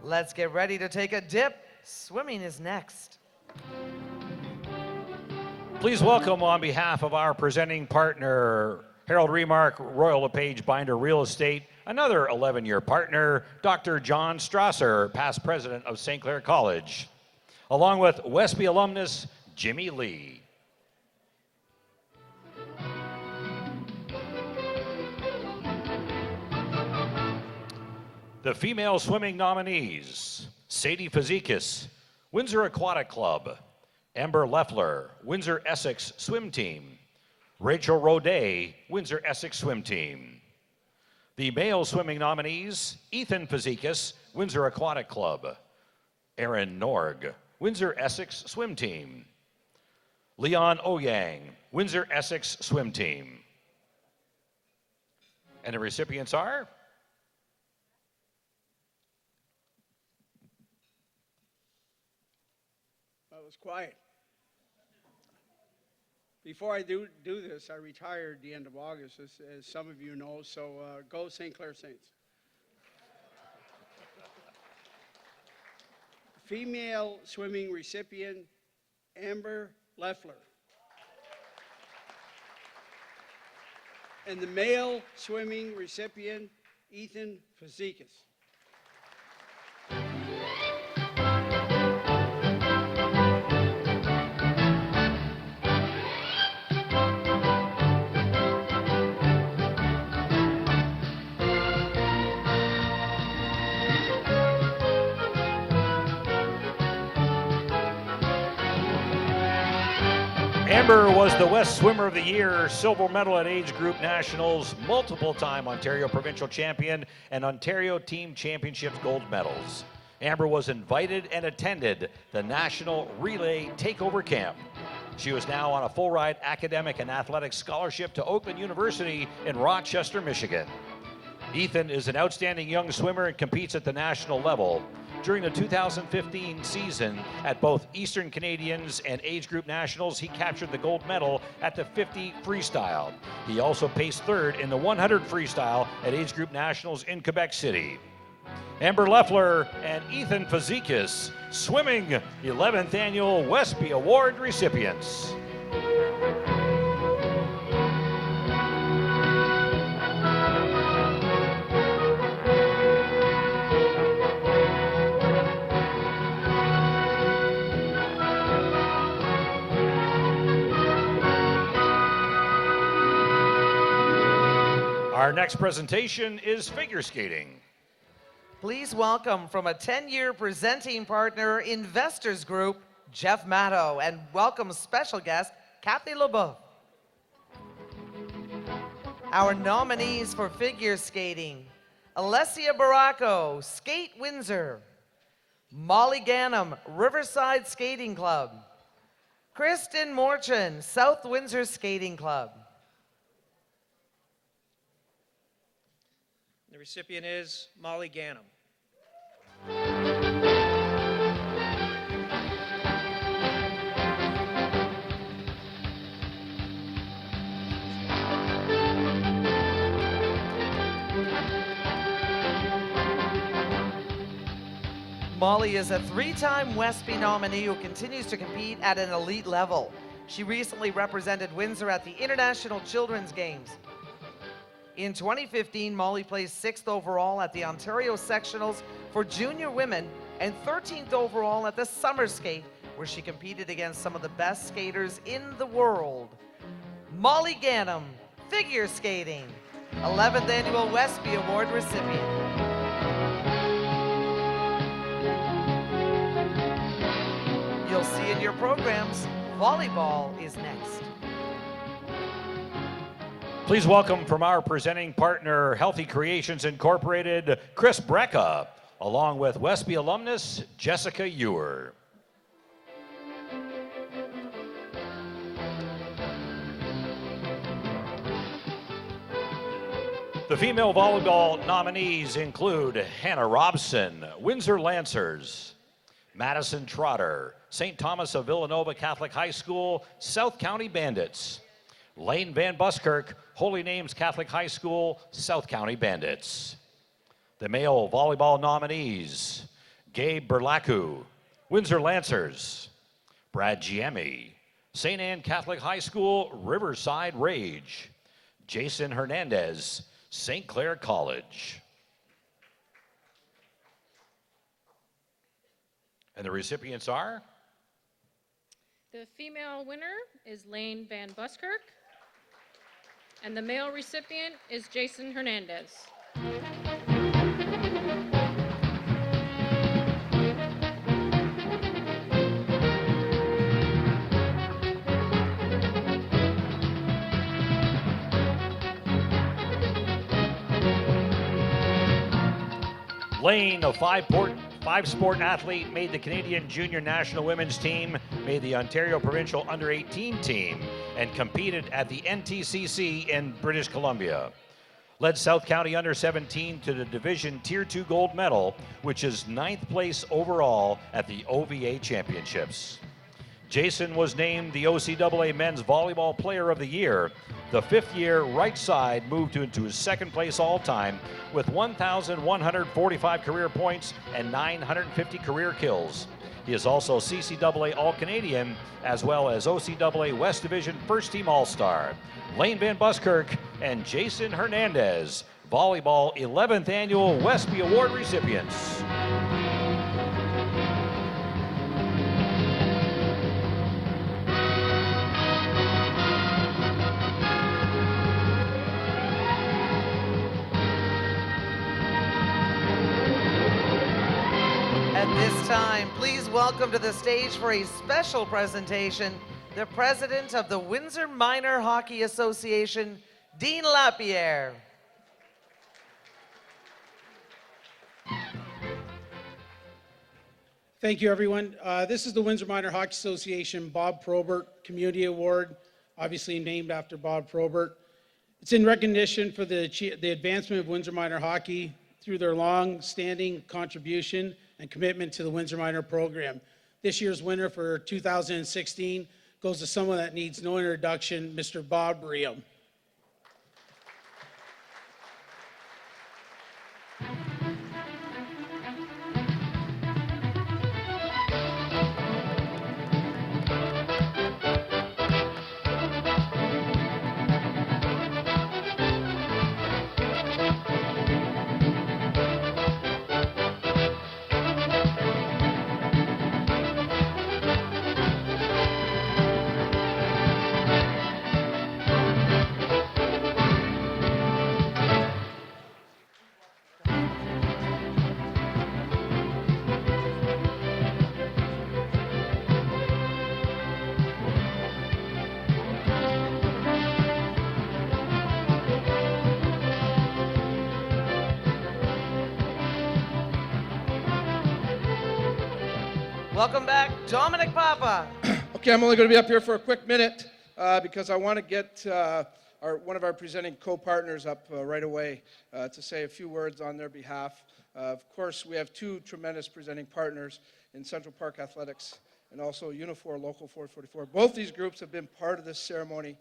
Let's get ready to take a dip. Swimming is next. Please welcome, on behalf of our presenting partner, Harold Remark, Royal LePage Binder Real Estate, another 11-year partner, Dr. John Strasser, past president of St. Clair College, along with WESPY alumnus Jimmy Lee. The female swimming nominees: Sadie Fazikis, Windsor Aquatic Club; Amber Leffler, Windsor Essex Swim Team; Rachel Rodet, Windsor Essex Swim Team. The male swimming nominees: Ethan Fazikis, Windsor Aquatic Club; Aaron Norg, Windsor Essex Swim Team; Leon Oyang, Windsor Essex Swim Team. And the recipients are? That was quiet. Before I do this, I retired the end of August, as some of you know, so go St. Clair Saints. Female swimming recipient, Amber Leffler. And the male swimming recipient, Ethan Fazikis. Amber was the West Swimmer of the Year, silver medal at Age Group Nationals, multiple-time Ontario Provincial Champion, and Ontario Team Championships gold medals. Amber was invited and attended the National Relay Takeover Camp. She was now on a full-ride academic and athletic scholarship to Oakland University in Rochester, Michigan. Ethan is an outstanding young swimmer and competes at the national level. During the 2015 season at both Eastern Canadians and Age Group Nationals, he captured the gold medal at the 50 freestyle. He also placed third in the 100 freestyle at Age Group Nationals in Quebec City. Amber Leffler and Ethan Fazikis, swimming 11th Annual WESPY Award recipients. Our next presentation is figure skating. Please welcome from a 10-year presenting partner, Investors Group, Jeff Matto, and welcome special guest, Kathy LeBeau. Our nominees for figure skating, Alessia Baracco, Skate Windsor, Molly Gannam, Riverside Skating Club, Kristen Morchin, South Windsor Skating Club. The recipient is Molly Gannam. Molly is a three-time WESPY nominee who continues to compete at an elite level. She recently represented Windsor at the International Children's Games. In 2015, Molly placed 6th overall at the Ontario Sectionals for junior women and 13th overall at the Summer Skate, where she competed against some of the best skaters in the world. Molly Gannam, figure skating, 11th Annual WESPY Award recipient. You'll see in your programs, volleyball is next. Please welcome from our presenting partner, Healthy Creations Incorporated, Chris Brecka, along with WESPY alumnus, Jessica Ewer. The female volleyball nominees include Hannah Robson, Windsor Lancers, Madison Trotter, St. Thomas of Villanova Catholic High School, South County Bandits, Lane Van Buskirk, Holy Names Catholic High School, South County Bandits. The male volleyball nominees, Gabe Berlaku, Windsor Lancers, Brad Giemi, St. Anne Catholic High School, Riverside Rage, Jason Hernandez, St. Clair College. And the recipients are? The female winner is Lane Van Buskirk, and the male recipient is Jason Hernandez. Lane, a five-sport athlete, made the Canadian Junior National Women's Team, made the Ontario Provincial Under-18 team, and competed at the NTCC in British Columbia. Led South County Under-17 to the Division Tier 2 gold medal, which is 9th place overall at the OVA Championships. Jason was named the OCAA Men's Volleyball Player of the Year. The fifth-year right side moved into his second place all-time with 1,145 career points and 950 career kills. He is also CCAA All-Canadian as well as OCAA West Division First Team All-Star. Lane Van Buskirk and Jason Hernandez, Volleyball 11th Annual WESPY Award recipients. At this time, please welcome to the stage for a special presentation, the president of the Windsor Minor Hockey Association, Dean Lapierre. Thank you, everyone. This is the Windsor Minor Hockey Association Bob Probert Community Award, obviously named after Bob Probert. It's in recognition for the advancement of Windsor Minor hockey through their long-standing contribution and commitment to the Windsor Minor program. This year's winner for 2016 goes to someone that needs no introduction, Mr. Bob Bream. Welcome back, Dominic Papa. Okay, I'm only going to be up here for a quick minute because I want to get one of our presenting co-partners up right away to say a few words on their behalf. Of course, we have two tremendous presenting partners in Central Park Athletics and also Unifor Local 444. Both these groups have been part of this ceremony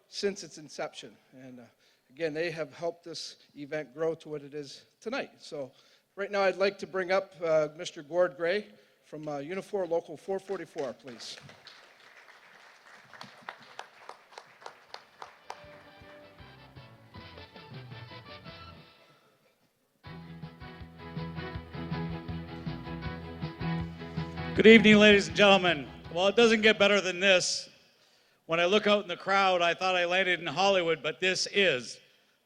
since its inception. And again, they have helped this event grow to what it is tonight. So right now I'd like to bring up Mr. Gord Gray from Unifor Local 444, please. Good evening, ladies and gentlemen. Well, it doesn't get better than this. When I look out in the crowd, I thought I landed in Hollywood, but this is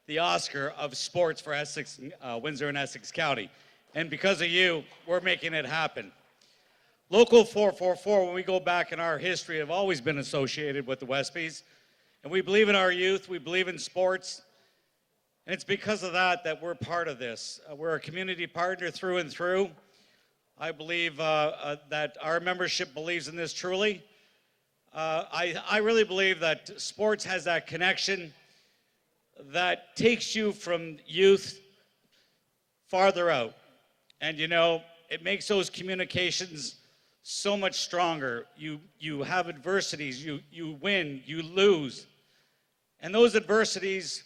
the Oscar of sports for Essex, Windsor and Essex County. And because of you, we're making it happen. Local 444, when we go back in our history, have always been associated with the Wespys. And we believe in our youth, we believe in sports. And it's because of that that we're part of this. We're a community partner through and through. I believe that our membership believes in this truly. I really believe that sports has that connection that takes you from youth farther out. And you know, it makes those communications so much stronger. You have adversities, you win, you lose. And those adversities,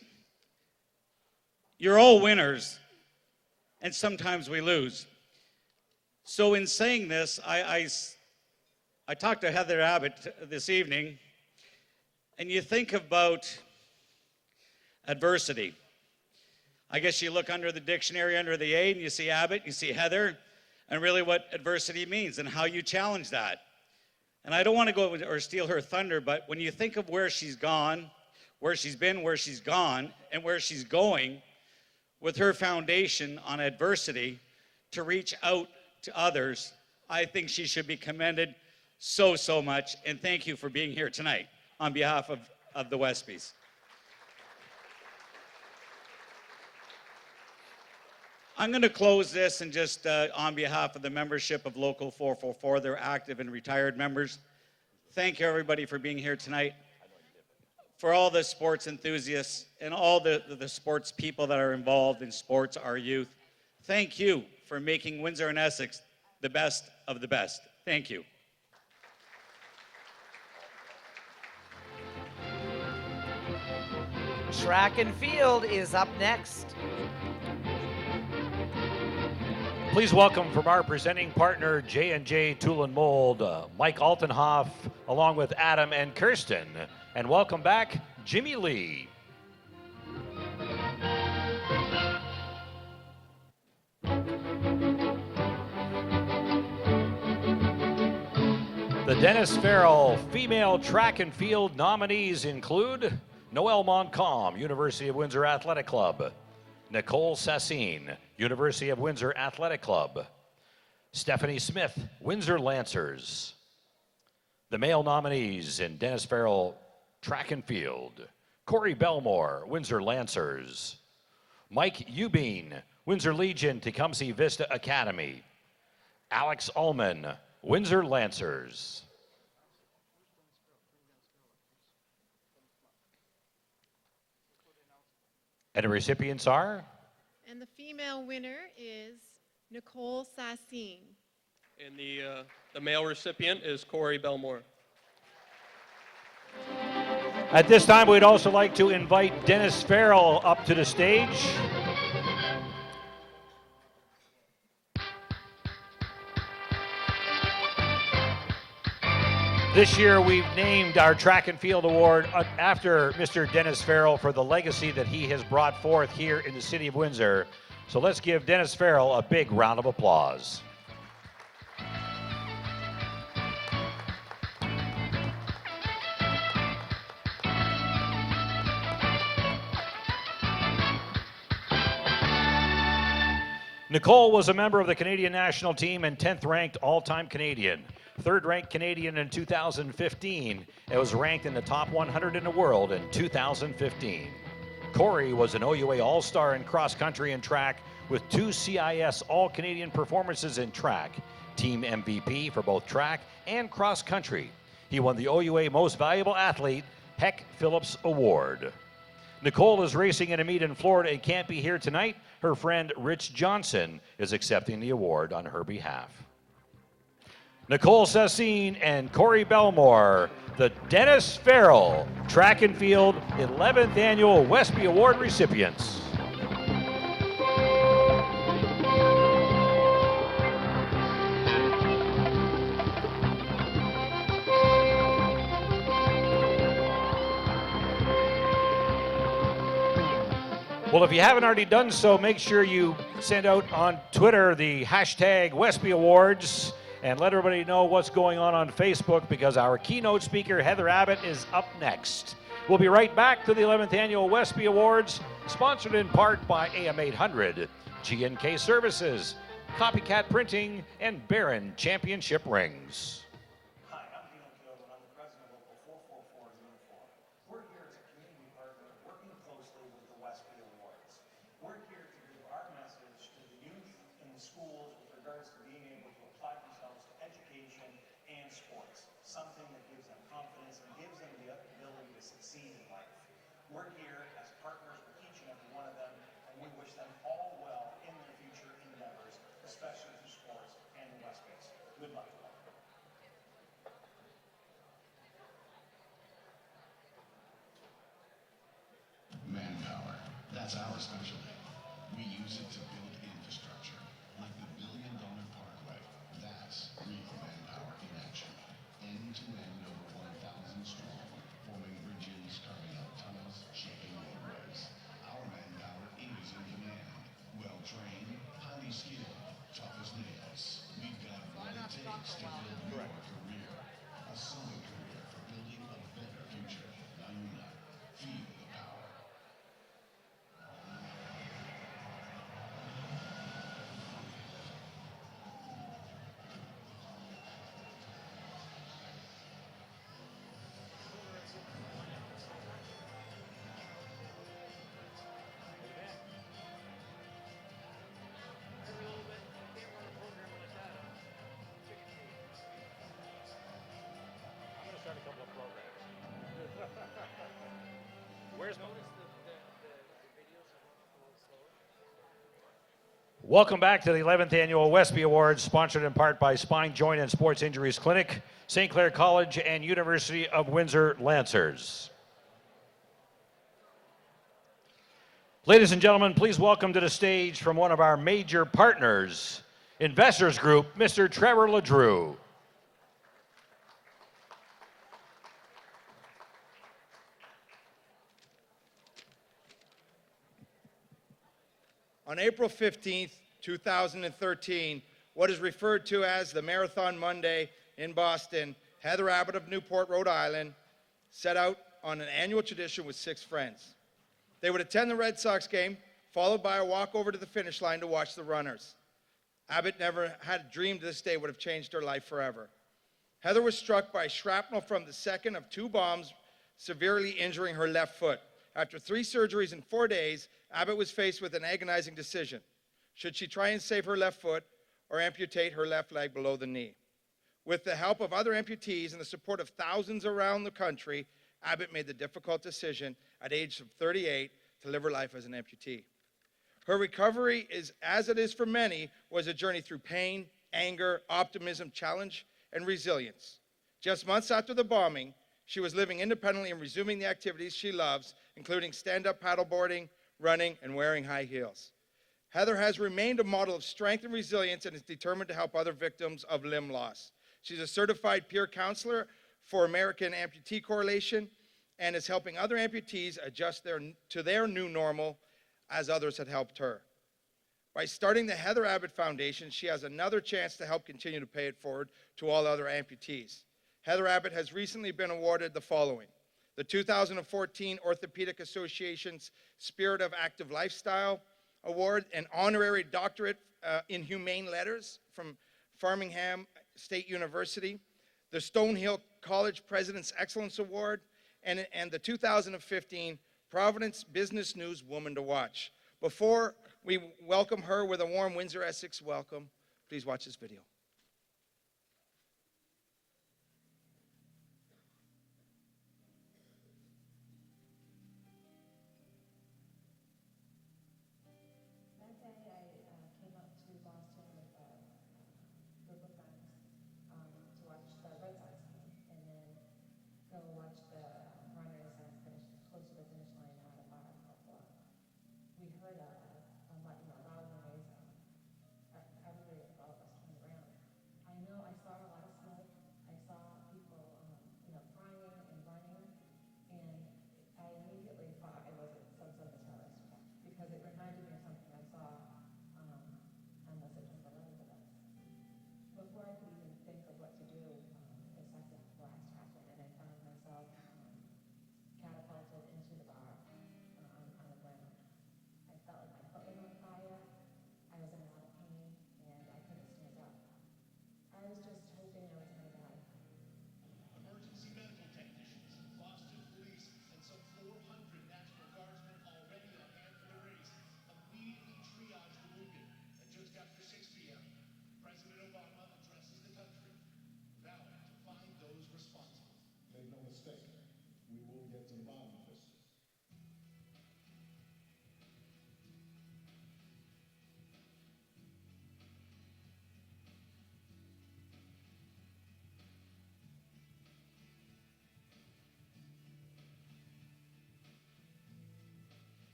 you're all winners, and sometimes we lose. So in saying this, I talked to Heather Abbott this evening, and you think about adversity. I guess you look under the dictionary, under the A, and you see Abbott, you see Heather, and really what adversity means and how you challenge that. And I don't want to go or steal her thunder, but when you think of where she's gone, where she's been, where she's gone, and where she's going with her foundation on adversity to reach out to others, I think she should be commended so much. And thank you for being here tonight on behalf of the Wespys. I'm going to close this and just on behalf of the membership of Local 444, they're active and retired members. Thank you everybody for being here tonight. For all the sports enthusiasts and all the sports people that are involved in sports, our youth, thank you for making Windsor and Essex the best of the best. Thank you. Track and field is up next. Please welcome from our presenting partner, J&J Tool and Mold, Mike Altenhoff, along with Adam and Kirsten. And welcome back, Jimmy Lee. The Dennis Farrell Female Track and Field nominees include Noelle Montcalm, University of Windsor Athletic Club; Nicole Sassine, University of Windsor Athletic Club; Stephanie Smith, Windsor Lancers; The male nominees in Dennis Farrell Track and Field: Corey Belmore, Windsor Lancers; Mike Eubene, Windsor Legion Tecumseh Vista Academy; Alex Ullman, Windsor Lancers. And the recipients are? And the female winner is Nicole Sassine. And the male recipient is Corey Belmore. At this time, we'd also like to invite Dennis Farrell up to the stage. This year, we've named our track and field award after Mr. Dennis Farrell for the legacy that he has brought forth here in the city of Windsor. So let's give Dennis Farrell a big round of applause. Nicole was a member of the Canadian national team and 10th ranked all-time Canadian. 3rd ranked Canadian in 2015. It was ranked in the top 100 in the world in 2015. Corey was an OUA All-Star in cross country and track with 2 CIS All-Canadian performances in track, team MVP for both track and cross country. He won the OUA Most Valuable Athlete Heck Phillips Award. Nicole is racing in a meet in Florida and can't be here tonight. Her friend Rich Johnson is accepting the award on her behalf. Nicole Sassine and Corey Belmore, the Dennis Farrell Track and Field 11th Annual WESPY Award recipients. Well, if you haven't already done so, make sure you send out on Twitter the hashtag WESPY Awards and let everybody know what's going on Facebook, because our keynote speaker, Heather Abbott, is up next. We'll be right back to the 11th Annual WESPY Awards, sponsored in part by AM 800, G&K Services, Copycat Printing, and Barron Championship Rings. Something that gives them confidence and gives them the ability to succeed in life. We're here as partners with each and every one of them, and we wish them all well in their future endeavors, especially through sports and the WESPYs. Good luck. Manpower. That's our specialty. We use it to build infrastructure, like the $1 billion parkway. That's real manpower in action. End-to-end over 1,000 strong, forming bridges, carving out tunnels, shaping roadways. Our manpower is in demand. Well-trained, highly skilled, tough as nails. We've got what it takes to build your career. A solid career for building a better future. Now you know. Feel the power. Welcome back to the 11th Annual WESPY Awards, sponsored in part by Spine, Joint, and Sports Injuries Clinic, St. Clair College, and University of Windsor Lancers. Ladies and gentlemen, please welcome to the stage from one of our major partners, Investors Group, Mr. Trevor LeDrew. On April 15th, 2013, what is referred to as the Marathon Monday in Boston, Heather Abbott of Newport, Rhode Island, set out on an annual tradition with 6 friends. They would attend the Red Sox game, followed by a walk over to the finish line to watch the runners. Abbott never had dreamed this day would have changed her life forever. Heather was struck by shrapnel from the second of 2 bombs, severely injuring her left foot. After 3 surgeries in 4 days, Abbott was faced with an agonizing decision. Should she try and save her left foot or amputate her left leg below the knee? With the help of other amputees and the support of thousands around the country, Abbott made the difficult decision at age of 38 to live her life as an amputee. Her recovery, as it is for many, was a journey through pain, anger, optimism, challenge, and resilience. Just months after the bombing, she was living independently and resuming the activities she loves, including stand-up paddleboarding, running, and wearing high heels. Heather has remained a model of strength and resilience and is determined to help other victims of limb loss. She's a certified peer counselor for American Amputee Coalition and is helping other amputees adjust to their new normal as others had helped her. By starting the Heather Abbott Foundation, she has another chance to help continue to pay it forward to all other amputees. Heather Abbott has recently been awarded the following: the 2014 Orthopedic Association's Spirit of Active Lifestyle Award, an honorary doctorate in humane letters from Framingham State University, the Stonehill College President's Excellence Award, and the 2015 Providence Business News Woman to Watch. Before we welcome her with a warm Windsor Essex welcome, please watch this video. That day I came up to Boston with a group of friends to watch the Red Sox game and then go watch the runners finish close to the finish line at a bar called Club. We heard a loud noise. Everybody, all of us turned around. I know I saw a lot of smoke. I saw people, crying and running, and I immediately thought it was some sort of terrorist attack because it reminded me of something I saw on the September 11th events. Before I could even think of what to do, the second blast happened, and I found myself catapulted into the bar on the ground. I felt like my foot was on fire. I was in a lot of pain, and I couldn't stand up. I was just hoping I was going to die. Emergency medical technicians, Boston police, and some 400 National Guardsmen already on hand for the race immediately triaged the wounded. And just after 6 p.m., President Obama addresses the country, vowing to find those responsible. Make no mistake, we will get to the bottom of this.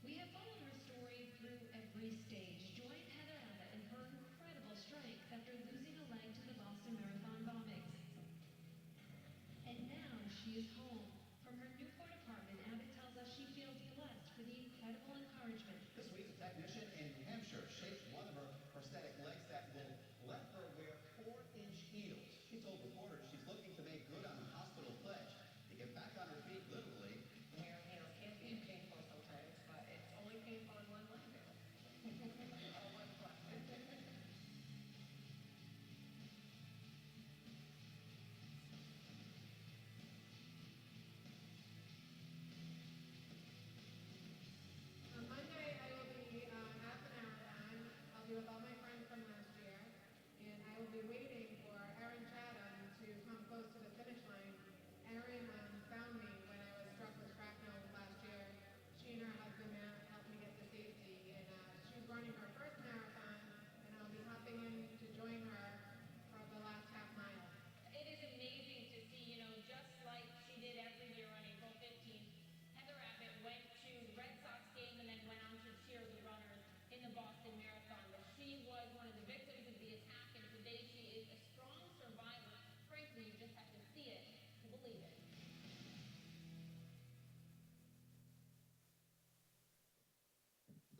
We have followed her story through every stage. Join Heather Abbott in her incredible strength after losing a leg to the Boston Marathon bombings. And now she is home. From her Newport apartment, Abbott tells us she feels blessed for the incredible encouragement. This week, a technician in New Hampshire shaped one of her prosthetic legs that will let her wear 4-inch heels. She told reporters she's looking to make good on the hospital pledge to get back on her feet literally. Wearing heels can be painful sometimes, but it's only painful in one leg. Or one foot. On Monday, I will be at the marathon. I'll be with all my friends from last year, and I will be waiting for Erin Chatham to come close to the finish line. Erin found me when I was struck with shrapnel last year. She and her husband Matt helped me get to safety, and she's running her first marathon, and I'll be hopping in to join her for the last half mile. It is amazing to see, just like she did every year on April 15th, Heather Abbott went to the Red Sox game and then went on to cheer the runners in the Boston Marathon. But she was one of the victims of the attack, and today she is a strong survivor. Frankly, you just have to see it to believe it.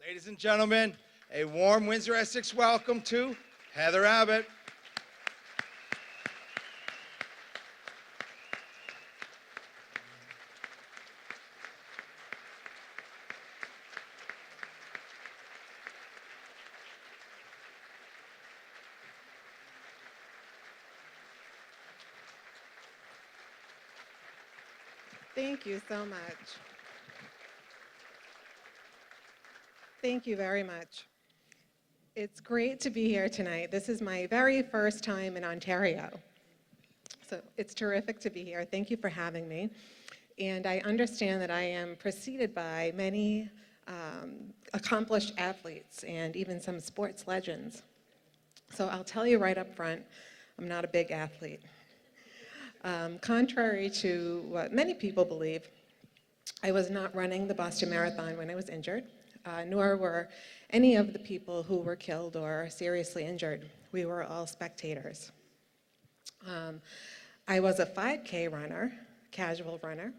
Ladies and gentlemen, a warm Windsor Essex welcome to Heather Abbott. Thank you so much. Thank you very much. It's great to be here tonight. This is my very first time in Ontario. So it's terrific to be here. Thank you for having me. And I understand that I am preceded by many accomplished athletes and even some sports legends. So I'll tell you right up front, I'm not a big athlete. Contrary to what many people believe, I was not running the Boston Marathon when I was injured, nor were any of the people who were killed or seriously injured. We were all spectators. I was a 5K runner, casual runner.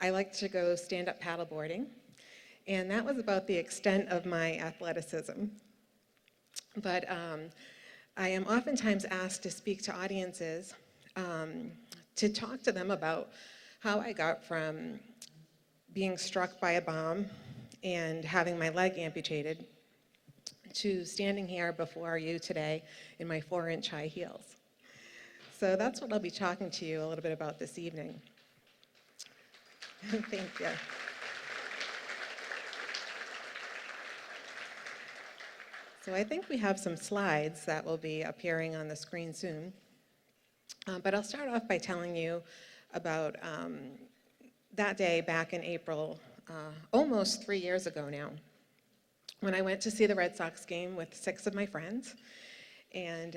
I liked to go stand-up paddleboarding, and that was about the extent of my athleticism. But I am oftentimes asked to speak to audiences to talk to them about how I got from being struck by a bomb and having my leg amputated to standing here before you today in my 4-inch high heels. So that's what I'll be talking to you a little bit about this evening. Thank you. So I think we have some slides that will be appearing on the screen soon. But I'll start off by telling you about that day back in April, almost 3 years ago now, when I went to see the Red Sox game with 6 of my friends. And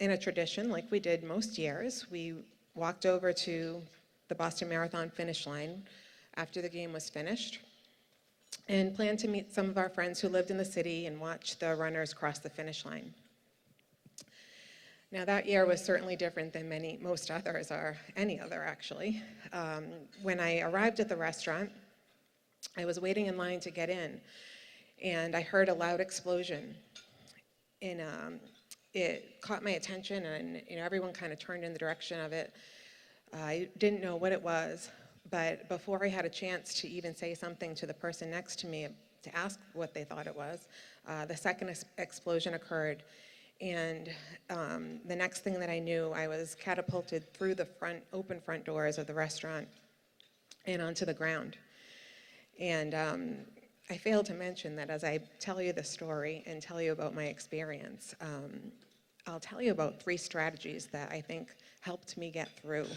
in a tradition, like we did most years, we walked over to the Boston Marathon finish line after the game was finished and planned to meet some of our friends who lived in the city and watch the runners cross the finish line. Now that year was certainly different than most others, or any other actually. When I arrived at the restaurant, I was waiting in line to get in, and I heard a loud explosion. And it caught my attention, and everyone kind of turned in the direction of it. I didn't know what it was, but before I had a chance to even say something to the person next to me to ask what they thought it was, the second explosion occurred. And the next thing that I knew, I was catapulted through the open front doors of the restaurant and onto the ground. And I failed to mention that as I tell you the story and tell you about my experience, I'll tell you about 3 strategies that I think helped me get through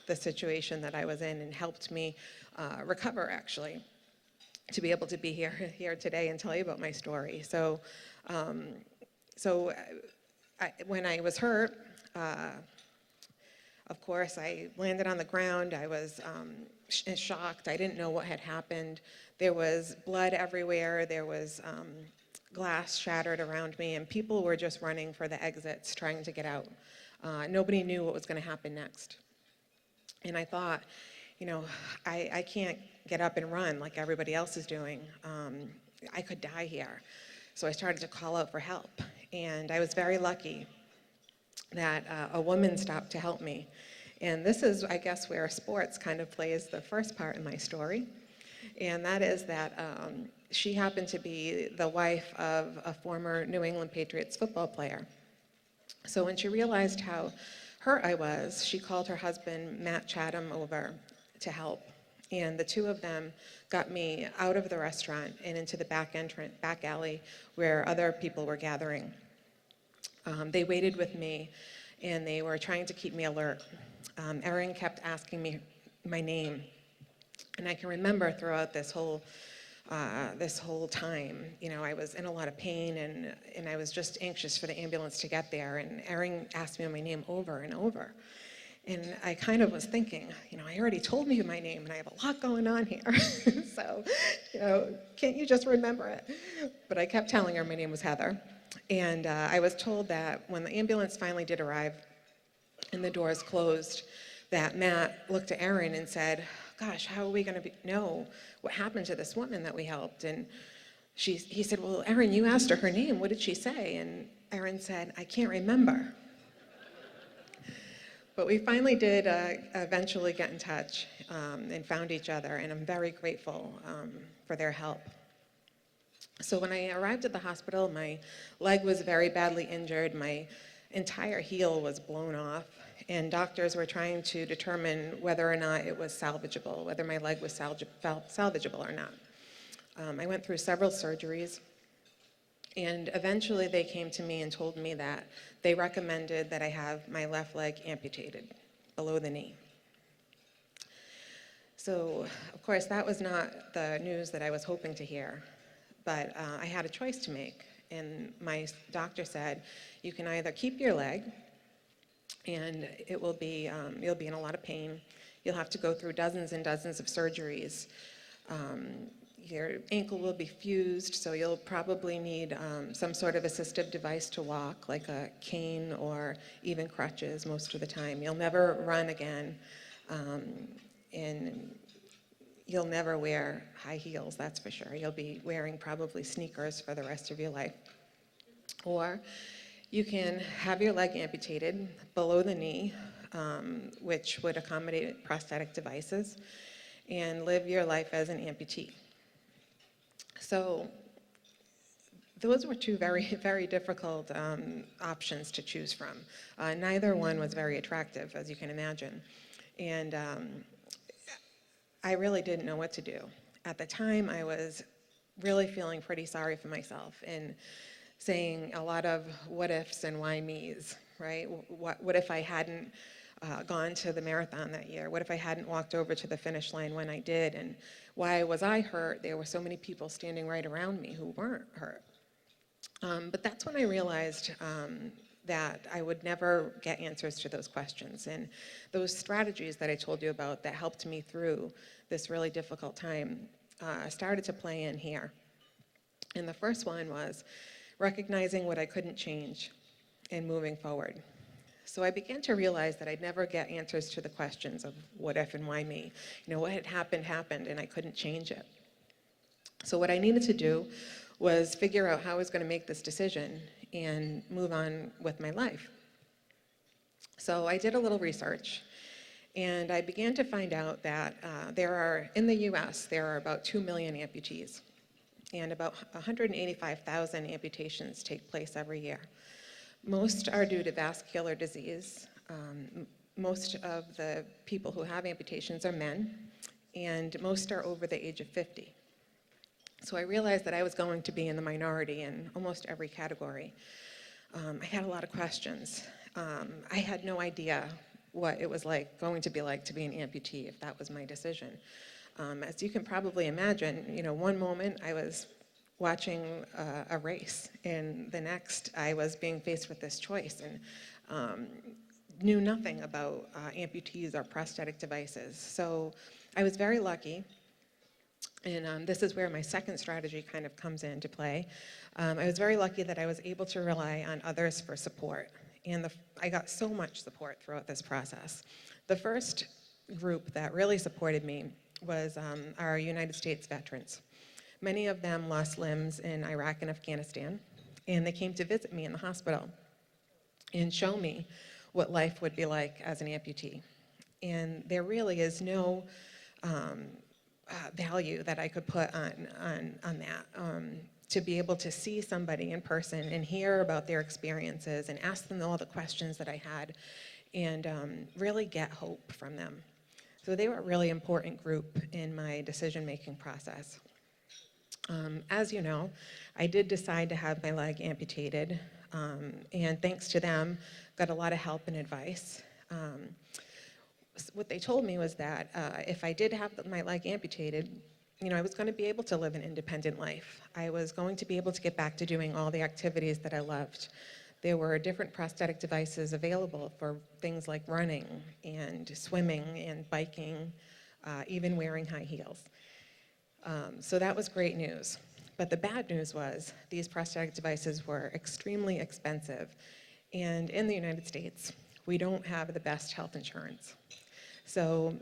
the situation that I was in and helped me recover, actually, to be able to be here today and tell you about my story. So when I was hurt, of course, I landed on the ground. I was shocked. I didn't know what had happened. There was blood everywhere. There was glass shattered around me, and people were just running for the exits, trying to get out. Nobody knew what was going to happen next. And I thought, I can't get up and run like everybody else is doing. I could die here. So I started to call out for help. And I was very lucky that a woman stopped to help me. And this is, I guess, where sports kind of plays the first part in my story. And that is that she happened to be the wife of a former New England Patriots football player. So when she realized how hurt I was, she called her husband, Matt Chatham, over to help. And the 2 of them got me out of the restaurant and into the back alley where other people were gathering. They waited with me, and they were trying to keep me alert. Erin kept asking me my name, and I can remember throughout this whole time, I was in a lot of pain, and I was just anxious for the ambulance to get there. And Erin asked me my name over and over. And I kind of was thinking, I already told you my name, and I have a lot going on here. So, can't you just remember it? But I kept telling her my name was Heather. And I was told that when the ambulance finally did arrive and the doors closed, that Matt looked at Erin and said, gosh, how are we going to know what happened to this woman that we helped? And he said, well, Erin, you asked her name. What did she say? And Erin said, I can't remember. But we finally did eventually get in touch and found each other, and I'm very grateful for their help. So when I arrived at the hospital, my leg was very badly injured. My entire heel was blown off, and doctors were trying to determine whether or not it was salvageable, whether my leg was salvageable or not. I went through several surgeries, and eventually they came to me and told me that they recommended that I have my left leg amputated below the knee. So, of course, that was not the news that I was hoping to hear, but I had a choice to make. And my doctor said, you can either keep your leg, and it will be, you'll be in a lot of pain. You'll have to go through dozens and dozens of surgeries. Your ankle will be fused, so you'll probably need some sort of assistive device to walk, like a cane or even crutches most of the time. You'll never run again, and you'll never wear high heels, that's for sure. You'll be wearing probably sneakers for the rest of your life. Or you can have your leg amputated below the knee, which would accommodate prosthetic devices, and live your life as an amputee. So those were two very, very difficult options to choose from. Neither one was very attractive, as you can imagine. And I really didn't know what to do. At the time, I was really feeling pretty sorry for myself and saying a lot of what ifs and why me's, right? What if I hadn't gone to the marathon that year? What if I hadn't walked over to the finish line when I did? And why was I hurt? There were so many people standing right around me who weren't hurt. But that's when I realized that I would never get answers to those questions. And those strategies that I told you about that helped me through this really difficult time started to play in here. And the first one was recognizing what I couldn't change and moving forward. So I began to realize that I'd never get answers to the questions of what if and why me. You know, what had happened, and I couldn't change it. So what I needed to do was figure out how I was going to make this decision and move on with my life. So I did a little research, and I began to find out that in the US, there are about 2 million amputees, and about 185,000 amputations take place every year. Most are due to vascular disease. Most of the people who have amputations are men, and most are over the age of 50. So I realized that I was going to be in the minority in almost every category. I had a lot of questions. I had no idea what it was going to be like to be an amputee if that was my decision. As you can probably imagine, you know, one moment I was watching a race, and the next I was being faced with this choice and knew nothing about amputees or prosthetic devices. So I was very lucky. And this is where my second strategy kind of comes into play. I was very lucky that I was able to rely on others for support. And I got so much support throughout this process. The first group that really supported me was our United States veterans. Many of them lost limbs in Iraq and Afghanistan, and they came to visit me in the hospital and show me what life would be like as an amputee. And there really is no value that I could put on that. To be able to see somebody in person and hear about their experiences and ask them all the questions that I had and really get hope from them. So they were a really important group in my decision-making process. As you know, I did decide to have my leg amputated, and thanks to them, got a lot of help and advice. What they told me was that if I did have my leg amputated, you know, I was going to be able to live an independent life. I was going to be able to get back to doing all the activities that I loved. There were different prosthetic devices available for things like running and swimming and biking, even wearing high heels. So that was great news. But the bad news was these prosthetic devices were extremely expensive. And in the United States, we don't have the best health insurance. So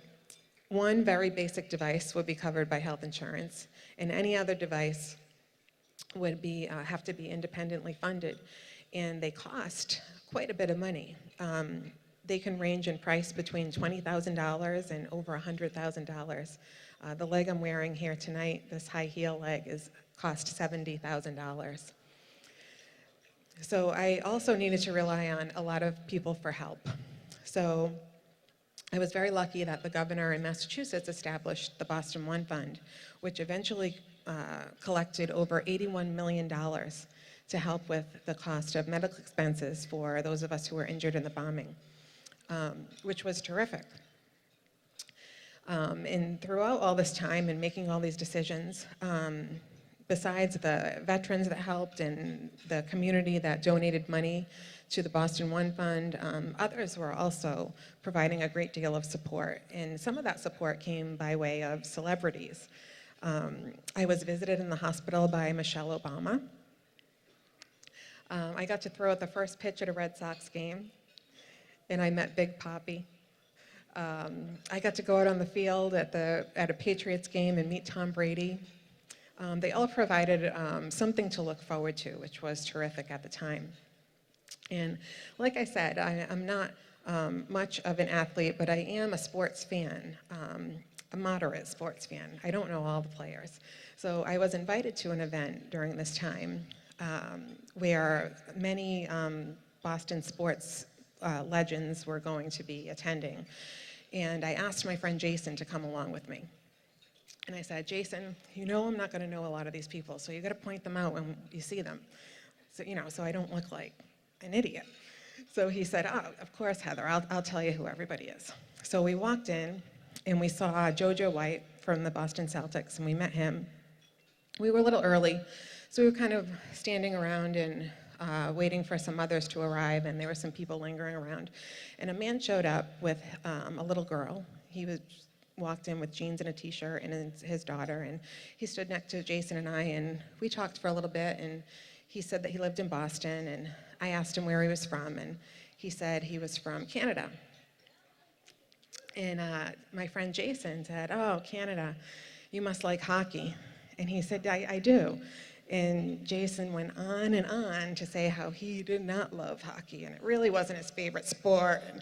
one very basic device would be covered by health insurance, and any other device would have to be independently funded. And they cost quite a bit of money. They can range in price between $20,000 and over $100,000. The leg I'm wearing here tonight, this high heel leg, cost $70,000. So I also needed to rely on a lot of people for help. So I was very lucky that the governor in Massachusetts established the Boston One Fund, which eventually collected over $81 million to help with the cost of medical expenses for those of us who were injured in the bombing, which was terrific. And throughout all this time and making all these decisions, besides the veterans that helped and the community that donated money to the Boston One Fund, others were also providing a great deal of support. And some of that support came by way of celebrities. I was visited in the hospital by Michelle Obama. I got to throw out the first pitch at a Red Sox game, and I met Big Papi. I got to go out on the field at a Patriots game and meet Tom Brady. They all provided something to look forward to, which was terrific at the time. And like I said, I'm not much of an athlete, but I am a sports fan, a moderate sports fan. I don't know all the players. So I was invited to an event during this time where many Boston sports legends were going to be attending. And I asked my friend Jason to come along with me. And I said, Jason, you know I'm not going to know a lot of these people, so you got to point them out when you see them, so so I don't look like an idiot. So he said, oh, of course, Heather, I'll tell you who everybody is. So we walked in, and we saw JoJo White from the Boston Celtics, and we met him. We were a little early, so we were kind of standing around and waiting for some others to arrive, and there were some people lingering around. And a man showed up with a little girl. He walked in with jeans and a t-shirt and his daughter, and he stood next to Jason and I, and we talked for a little bit, and he said that he lived in Boston, and I asked him where he was from, and he said he was from Canada. And my friend Jason said, oh, Canada, you must like hockey. And he said, I do. And Jason went on and on to say how he did not love hockey, and it really wasn't his favorite sport. And,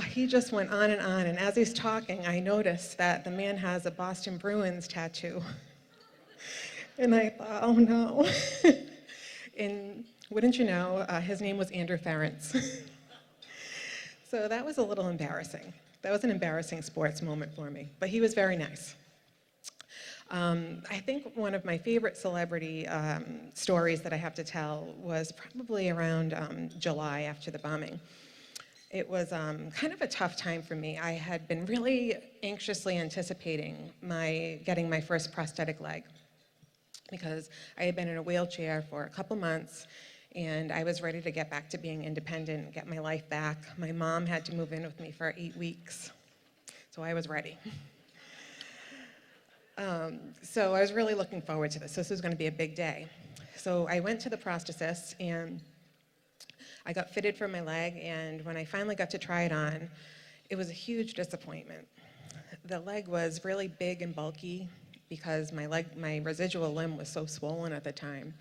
he just went on, and as he's talking, I noticed that the man has a Boston Bruins tattoo. And I thought, oh no. And wouldn't you know, his name was Andrew Ferentz. So that was a little embarrassing. That was an embarrassing sports moment for me, but he was very nice. I think one of my favorite celebrity stories that I have to tell was probably around July after the bombing. It was kind of a tough time for me. I had been really anxiously anticipating getting my first prosthetic leg because I had been in a wheelchair for a couple months, and I was ready to get back to being independent and get my life back. My mom had to move in with me for 8 weeks, so I was ready. So I was really looking forward to this. This was going to be a big day. So I went to the prosthetist, and I got fitted for my leg, and when I finally got to try it on, it was a huge disappointment. The leg was really big and bulky because my residual limb was so swollen at the time,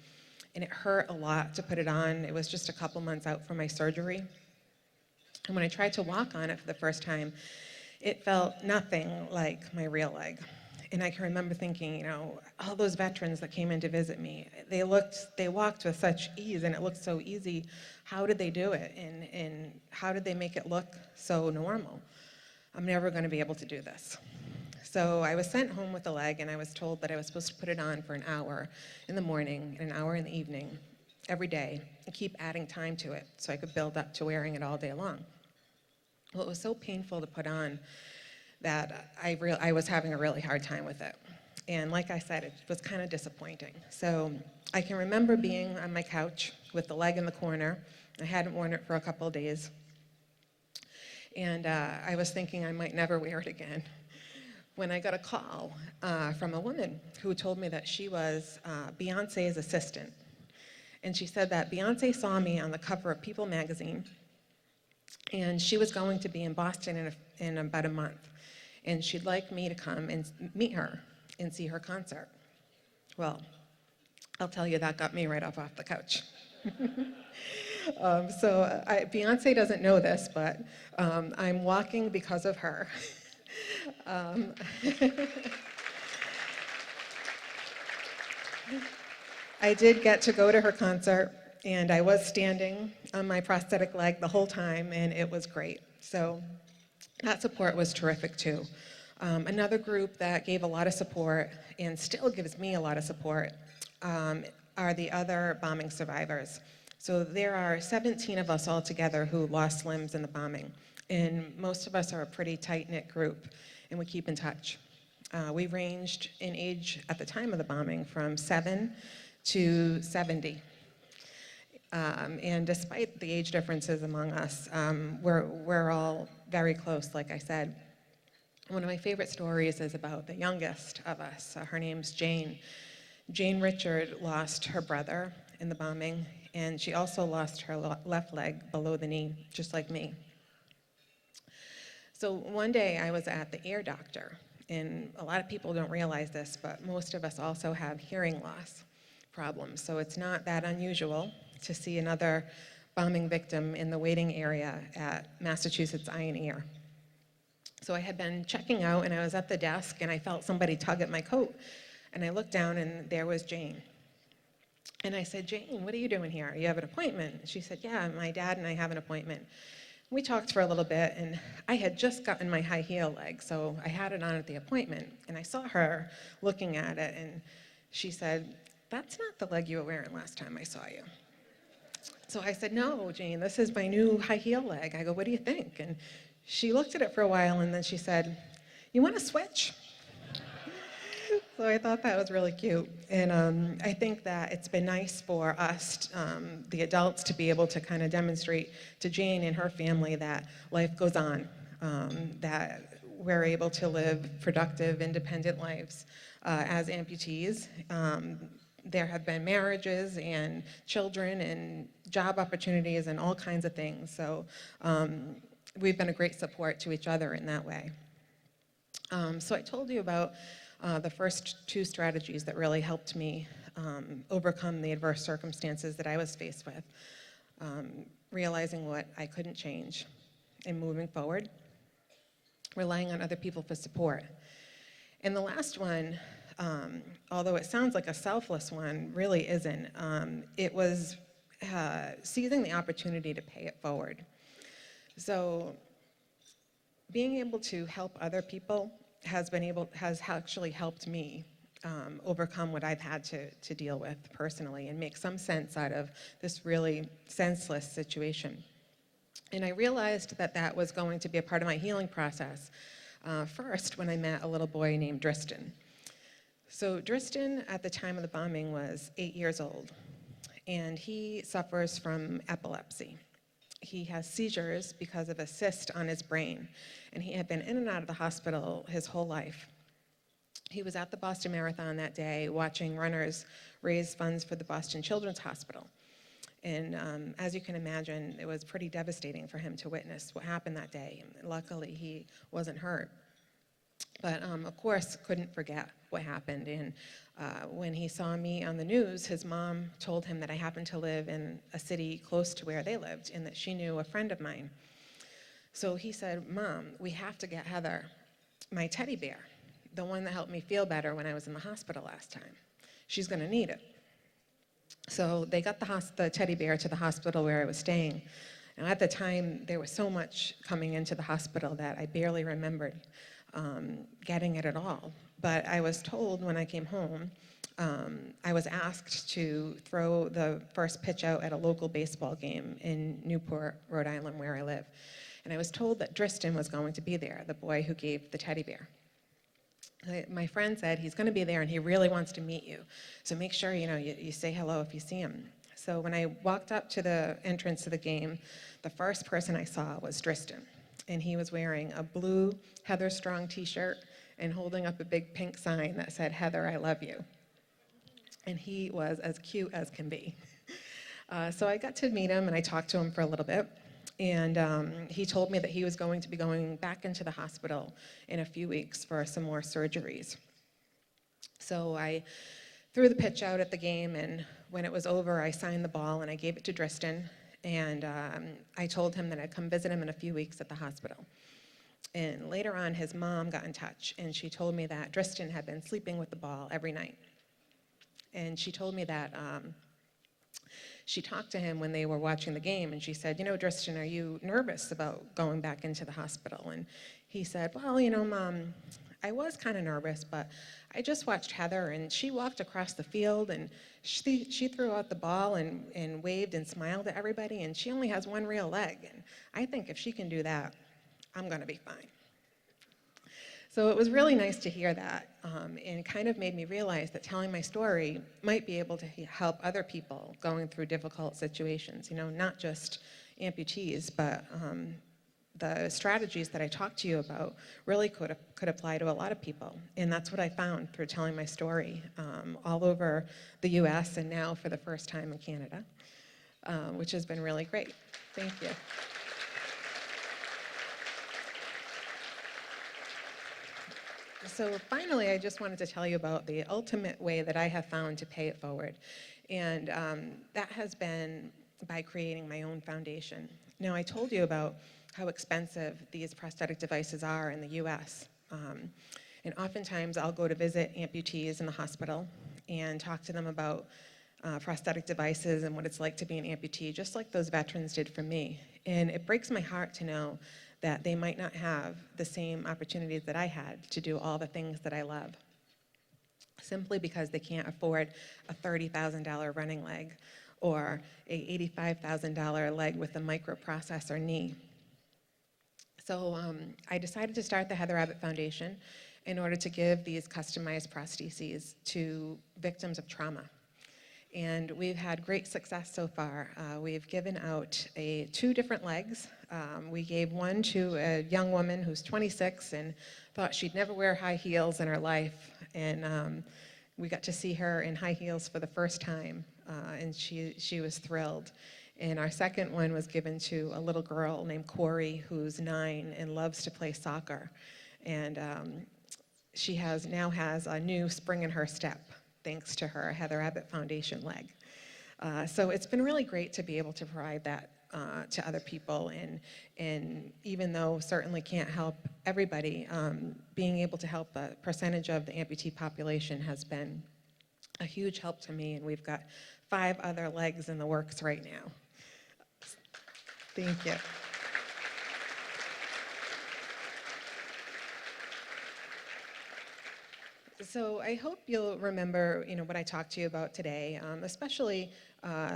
and it hurt a lot to put it on. It was just a couple months out from my surgery. And when I tried to walk on it for the first time, it felt nothing like my real leg. And I can remember thinking, all those veterans that came in to visit me, they walked with such ease, and it looked so easy. How did they do it? And how did they make it look so normal? I'm never going to be able to do this. So I was sent home with the leg, and I was told that I was supposed to put it on for an hour in the morning and an hour in the evening every day and keep adding time to it so I could build up to wearing it all day long. Well, it was so painful to put on that I was having a really hard time with it. And like I said, it was kind of disappointing. So I can remember being on my couch with the leg in the corner. I hadn't worn it for a couple of days. And I was thinking I might never wear it again when I got a call from a woman who told me that she was Beyonce's assistant. And she said that Beyonce saw me on the cover of People magazine, and she was going to be in Boston in about a month. And she'd like me to come and meet her and see her concert. Well, I'll tell you, that got me right off the couch. Beyonce doesn't know this, but I'm walking because of her. I did get to go to her concert, and I was standing on my prosthetic leg the whole time, and it was great. So that support was terrific too. Another group that gave a lot of support and still gives me a lot of support are the other bombing survivors. So there are 17 of us all together who lost limbs in the bombing. And most of us are a pretty tight-knit group, and we keep in touch. We ranged in age at the time of the bombing from 7 to 70. And despite the age differences among us, we're all very close, like I said. One of my favorite stories is about the youngest of us. Her name's Jane. Jane Richard lost her brother in the bombing, and she also lost her left leg below the knee, just like me. So one day I was at the ear doctor, and a lot of people don't realize this, but most of us also have hearing loss problems. So it's not that unusual to see another bombing victim in the waiting area at Massachusetts Eye and Ear. So I had been checking out, and I was at the desk, and I felt somebody tug at my coat. And I looked down, and there was Jane. And I said, Jane, what are you doing here? You have an appointment? She said, yeah, my dad and I have an appointment. We talked for a little bit, and I had just gotten my high heel leg, so I had it on at the appointment. And I saw her looking at it, and she said, that's not the leg you were wearing last time I saw you. So I said, no, Jane, this is my new high heel leg. I go, what do you think? And she looked at it for a while, and then she said, you want to switch? So I thought that was really cute. And I think that it's been nice for us, the adults, to be able to kind of demonstrate to Jane and her family that life goes on, that we're able to live productive, independent lives as amputees. There have been marriages and children and job opportunities and all kinds of things. So we've been a great support to each other in that way. So I told you about the first two strategies that really helped me overcome the adverse circumstances that I was faced with, realizing what I couldn't change and moving forward, relying on other people for support. And the last one, although it sounds like a selfless one, really isn't. It was seizing the opportunity to pay it forward. So being able to help other people has actually helped me overcome what I've had to deal with personally and make some sense out of this really senseless situation. And I realized that that was going to be a part of my healing process first when I met a little boy named Dristan. So Dristan, at the time of the bombing, was 8 years old, and he suffers from epilepsy. He has seizures because of a cyst on his brain, and he had been in and out of the hospital his whole life. He was at the Boston Marathon that day watching runners raise funds for the Boston Children's Hospital. And as you can imagine, it was pretty devastating for him to witness what happened that day. Luckily, he wasn't hurt. But of course, couldn't forget what happened. And when he saw me on the news, his mom told him that I happened to live in a city close to where they lived and that she knew a friend of mine. So he said, Mom, we have to get Heather my teddy bear, the one that helped me feel better when I was in the hospital last time. She's going to need it. So they got the teddy bear to the hospital where I was staying. And at the time, there was so much coming into the hospital that I barely remembered getting it at all. But I was told when I came home, I was asked to throw the first pitch out at a local baseball game in Newport, Rhode Island, where I live. And I was told that Dristan was going to be there, the boy who gave the teddy bear. My friend said, he's going to be there and he really wants to meet you. So make sure, you say hello if you see him. So when I walked up to the entrance to the game, the first person I saw was Dristan. And he was wearing a blue Heather Strong t-shirt and holding up a big pink sign that said, Heather, I love you. And he was as cute as can be. So I got to meet him and I talked to him for a little bit. And he told me that he was going to be going back into the hospital in a few weeks for some more surgeries. So I threw the pitch out at the game, and when it was over, I signed the ball and I gave it to Dristan. And I told him that I'd come visit him in a few weeks at the hospital. And later on, his mom got in touch, and she told me that Dristan had been sleeping with the ball every night. And she told me that she talked to him when they were watching the game, and she said, you know, Tristan, are you nervous about going back into the hospital? And he said, well, you know, Mom, I was kind of nervous, but I just watched Heather, and she walked across the field, and she threw out the ball and waved and smiled at everybody, and she only has one real leg, and I think if she can do that, I'm going to be fine. So it was really nice to hear that, and kind of made me realize that telling my story might be able to help other people going through difficult situations, you know, not just amputees, but the strategies that I talked to you about really could apply to a lot of people. And that's what I found through telling my story all over the US and now for the first time in Canada, which has been really great. Thank you. So finally, I just wanted to tell you about the ultimate way that I have found to pay it forward. And that has been by creating my own foundation. Now, I told you about how expensive these prosthetic devices are in the US. And oftentimes, I'll go to visit amputees in the hospital and talk to them about prosthetic devices and what it's like to be an amputee, just like those veterans did for me. And it breaks my heart to know that they might not have the same opportunities that I had to do all the things that I love, simply because they can't afford a $30,000 running leg or a $85,000 leg with a microprocessor knee. So I decided to start the Heather Abbott Foundation in order to give these customized prostheses to victims of trauma. And we've had great success so far. We've given out 2 different legs. We gave one to a young woman who's 26 and thought she'd never wear high heels in her life. And we got to see her in high heels for the first time, and she was thrilled. And our second one was given to a little girl named Corey, who's 9 and loves to play soccer. And she now has a new spring in her step, thanks to her Heather Abbott Foundation leg. So it's been really great to be able to provide that to other people, and even though certainly can't help everybody, being able to help a percentage of the amputee population has been a huge help to me, and we've got 5 other legs in the works right now. Thank you. So I hope you'll remember, you know, what I talked to you about today, especially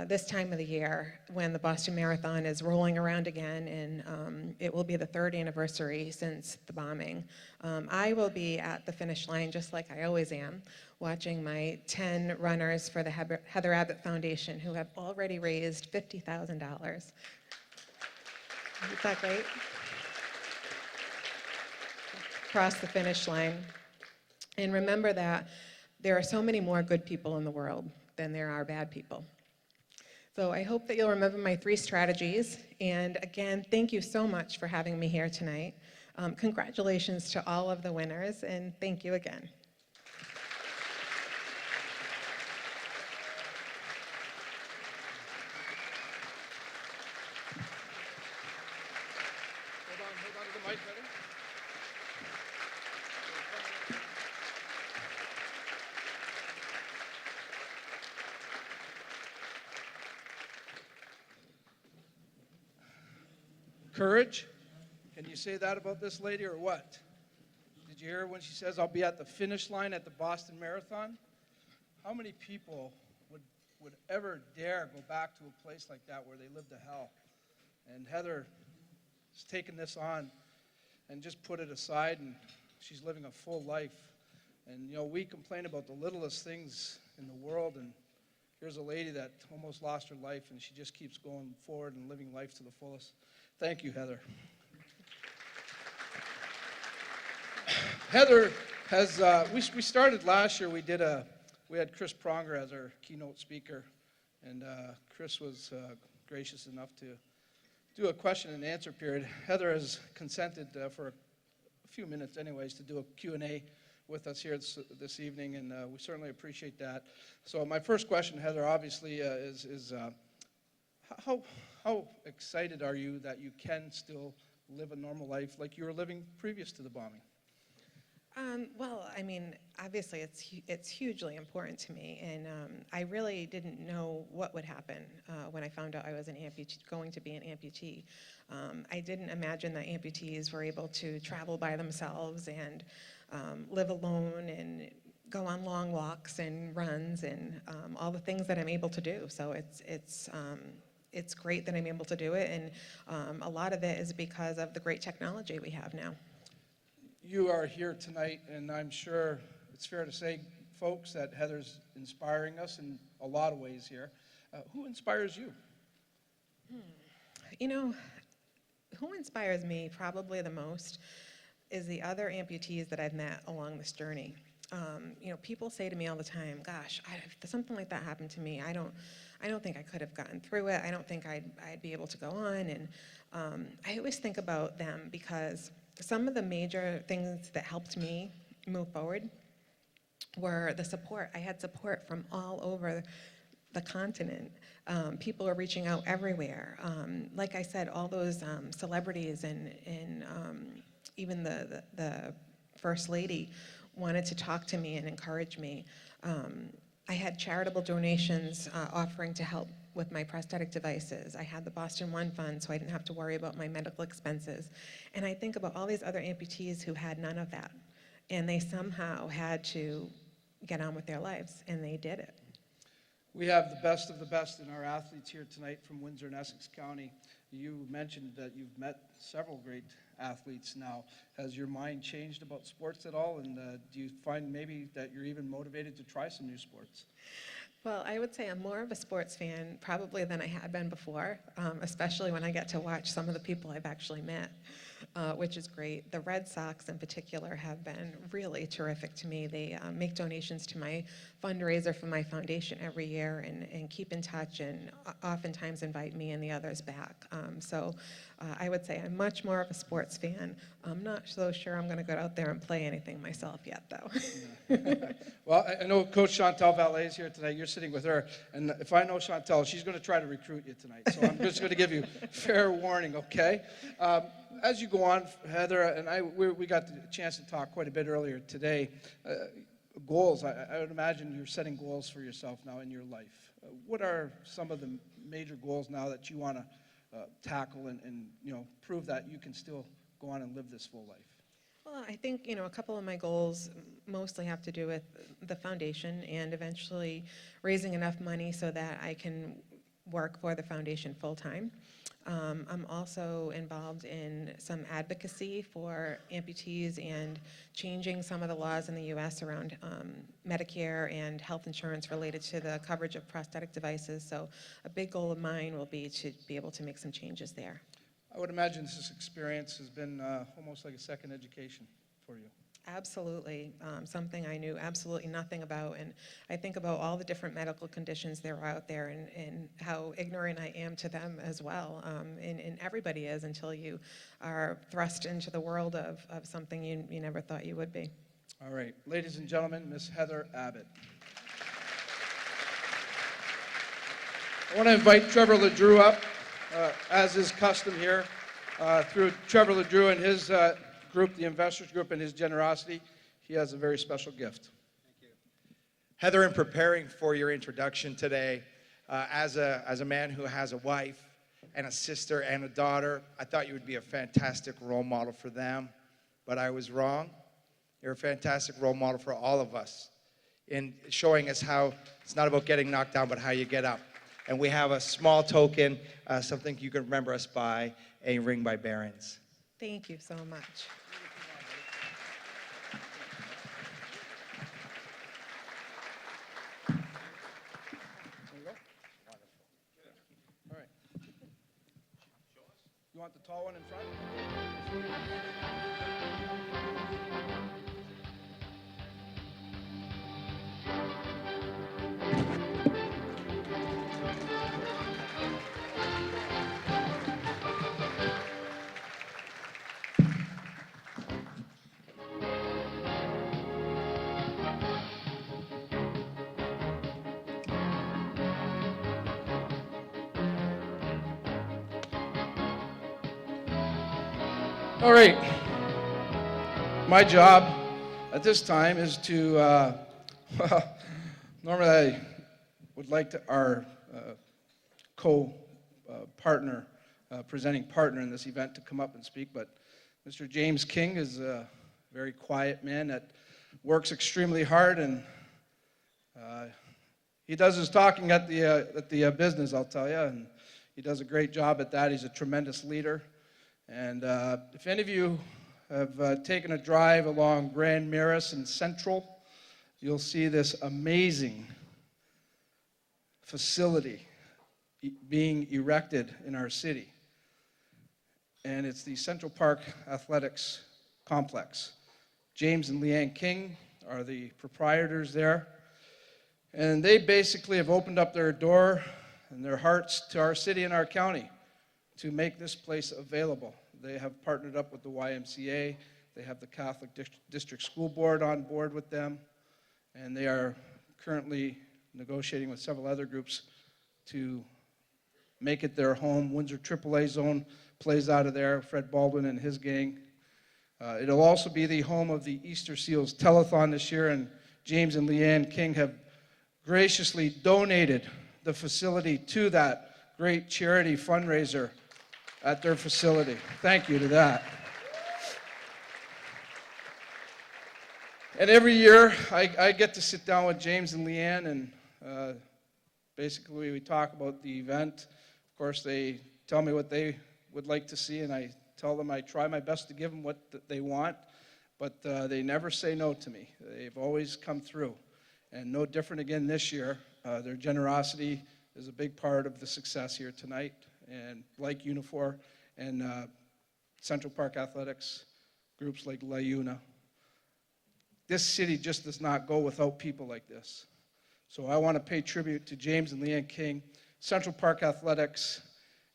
this time of the year when the Boston Marathon is rolling around again, and it will be the 3rd anniversary since the bombing. I will be at the finish line, just like I always am, watching my 10 runners for the Heather Abbott Foundation who have already raised $50,000. Is that great? Across the finish line. And remember that there are so many more good people in the world than there are bad people. So I hope that you'll remember my 3 strategies. And again, thank you so much for having me here tonight. Congratulations to all of the winners, and thank you again. Hold on to the mic, Heather. Courage? Can you say that about this lady or what? Did you hear when she says, I'll be at the finish line at the Boston Marathon? How many people would ever dare go back to a place like that where they lived a hell? And Heather has taken this on and just put it aside, and she's living a full life. And, you know, we complain about the littlest things in the world, and here's a lady that almost lost her life, and she just keeps going forward and living life to the fullest. Thank you, Heather. Heather has, we started last year, we had Chris Pronger as our keynote speaker, and Chris was gracious enough to do a question and answer period. Heather has consented for a few minutes anyways to do a Q&A with us here this evening, and we certainly appreciate that. So my first question, Heather, obviously is how excited are you that you can still live a normal life like you were living previous to the bombing? Well, I mean, obviously it's hugely important to me, and I really didn't know what would happen when I found out I was going to be an amputee. I didn't imagine that amputees were able to travel by themselves and live alone and go on long walks and runs and all the things that I'm able to do. So it's great that I'm able to do it, and a lot of it is because of the great technology we have now. You are here tonight, and I'm sure it's fair to say, folks, that Heather's inspiring us in a lot of ways here. Who inspires you? You know, who inspires me probably the most is the other amputees that I've met along this journey. You know, people say to me all the time, "Gosh, if something like that happened to me, I don't think I could have gotten through it. I don't think I'd be able to go on." And I always think about them because some of the major things that helped me move forward were the support. I had support from all over the continent. People are reaching out everywhere. Like I said, all those celebrities and even the First Lady wanted to talk to me and encourage me. I had charitable donations offering to help with my prosthetic devices. I had the Boston One Fund, so I didn't have to worry about my medical expenses. And I think about all these other amputees who had none of that, and they somehow had to get on with their lives, and they did it. We have the best of the best in our athletes here tonight from Windsor and Essex County. You mentioned that you've met several great athletes now. Has your mind changed about sports at all? And do you find maybe that you're even motivated to try some new sports? Well, I would say I'm more of a sports fan probably than I had been before, especially when I get to watch some of the people I've actually met, which is great. The Red Sox in particular have been really terrific to me. They make donations to my fundraiser for my foundation every year and keep in touch and oftentimes invite me and the others back. So I would say I'm much more of a sports fan. I'm not so sure I'm going to go out there and play anything myself yet, though. Well, I know Coach Chantal Valet is here tonight. You're sitting with her. And if I know Chantal, she's going to try to recruit you tonight. So I'm just going to give you fair warning, okay? As you go on, Heather and we got the chance to talk quite a bit earlier today. Goals, I would imagine you're setting goals for yourself now in your life. What are some of the major goals now that you want to tackle and prove that you can still go on and live this full life? Well, I think, a couple of my goals mostly have to do with the foundation and eventually raising enough money so that I can work for the foundation full-time. I'm also involved in some advocacy for amputees and changing some of the laws in the U.S. around Medicare and health insurance related to the coverage of prosthetic devices. So a big goal of mine will be to be able to make some changes there. I would imagine this experience has been almost like a second education for you. Absolutely. Something I knew absolutely nothing about. And I think about all the different medical conditions that are out there and how ignorant I am to them as well. And everybody is until you are thrust into the world of something you never thought you would be. All right. Ladies and gentlemen, Miss Heather Abbott. I want to invite Trevor LeDrew up, as is custom here. Through Trevor LeDrew and his group, the Investors Group, and his generosity, he has a very special gift. Thank you. Heather, in preparing for your introduction today, as a man who has a wife and a sister and a daughter, I thought you would be a fantastic role model for them, but I was wrong. You're a fantastic role model for all of us in showing us how it's not about getting knocked down, but how you get up. And we have a small token, something you can remember us by, a ring by Barron's. Thank you so much. All right. You want the tall one in front? All right. My job at this time is to, well, normally I would like to, our co-partner, presenting partner in this event to come up and speak, but Mr. James King is a very quiet man that works extremely hard, and he does his talking at the business, I'll tell you, and he does a great job at that. He's a tremendous leader, and if any of you have taken a drive along Grand Maris and Central, you'll see this amazing facility being erected in our city. And it's the Central Park Athletics Complex. James and Leanne King are the proprietors there. And they basically have opened up their door and their hearts to our city and our county to make this place available. They have partnered up with the YMCA. They have the Catholic District School Board on board with them. And they are currently negotiating with several other groups to make it their home. Windsor AAA Zone plays out of there, Fred Baldwin and his gang. It'll also be the home of the Easter Seals Telethon this year, and James and Leanne King have graciously donated the facility to that great charity fundraiser at their facility. Thank you to that. And every year, I get to sit down with James and Leanne, and basically we talk about the event. Of course, they tell me what they would like to see, and I tell them I try my best to give them what they want, but they never say no to me. They've always come through, and no different again this year. Their generosity is a big part of the success here tonight, and like Unifor and Central Park Athletics, groups like La Una. This city just does not go without people like this. So I want to pay tribute to James and Leanne King. Central Park Athletics,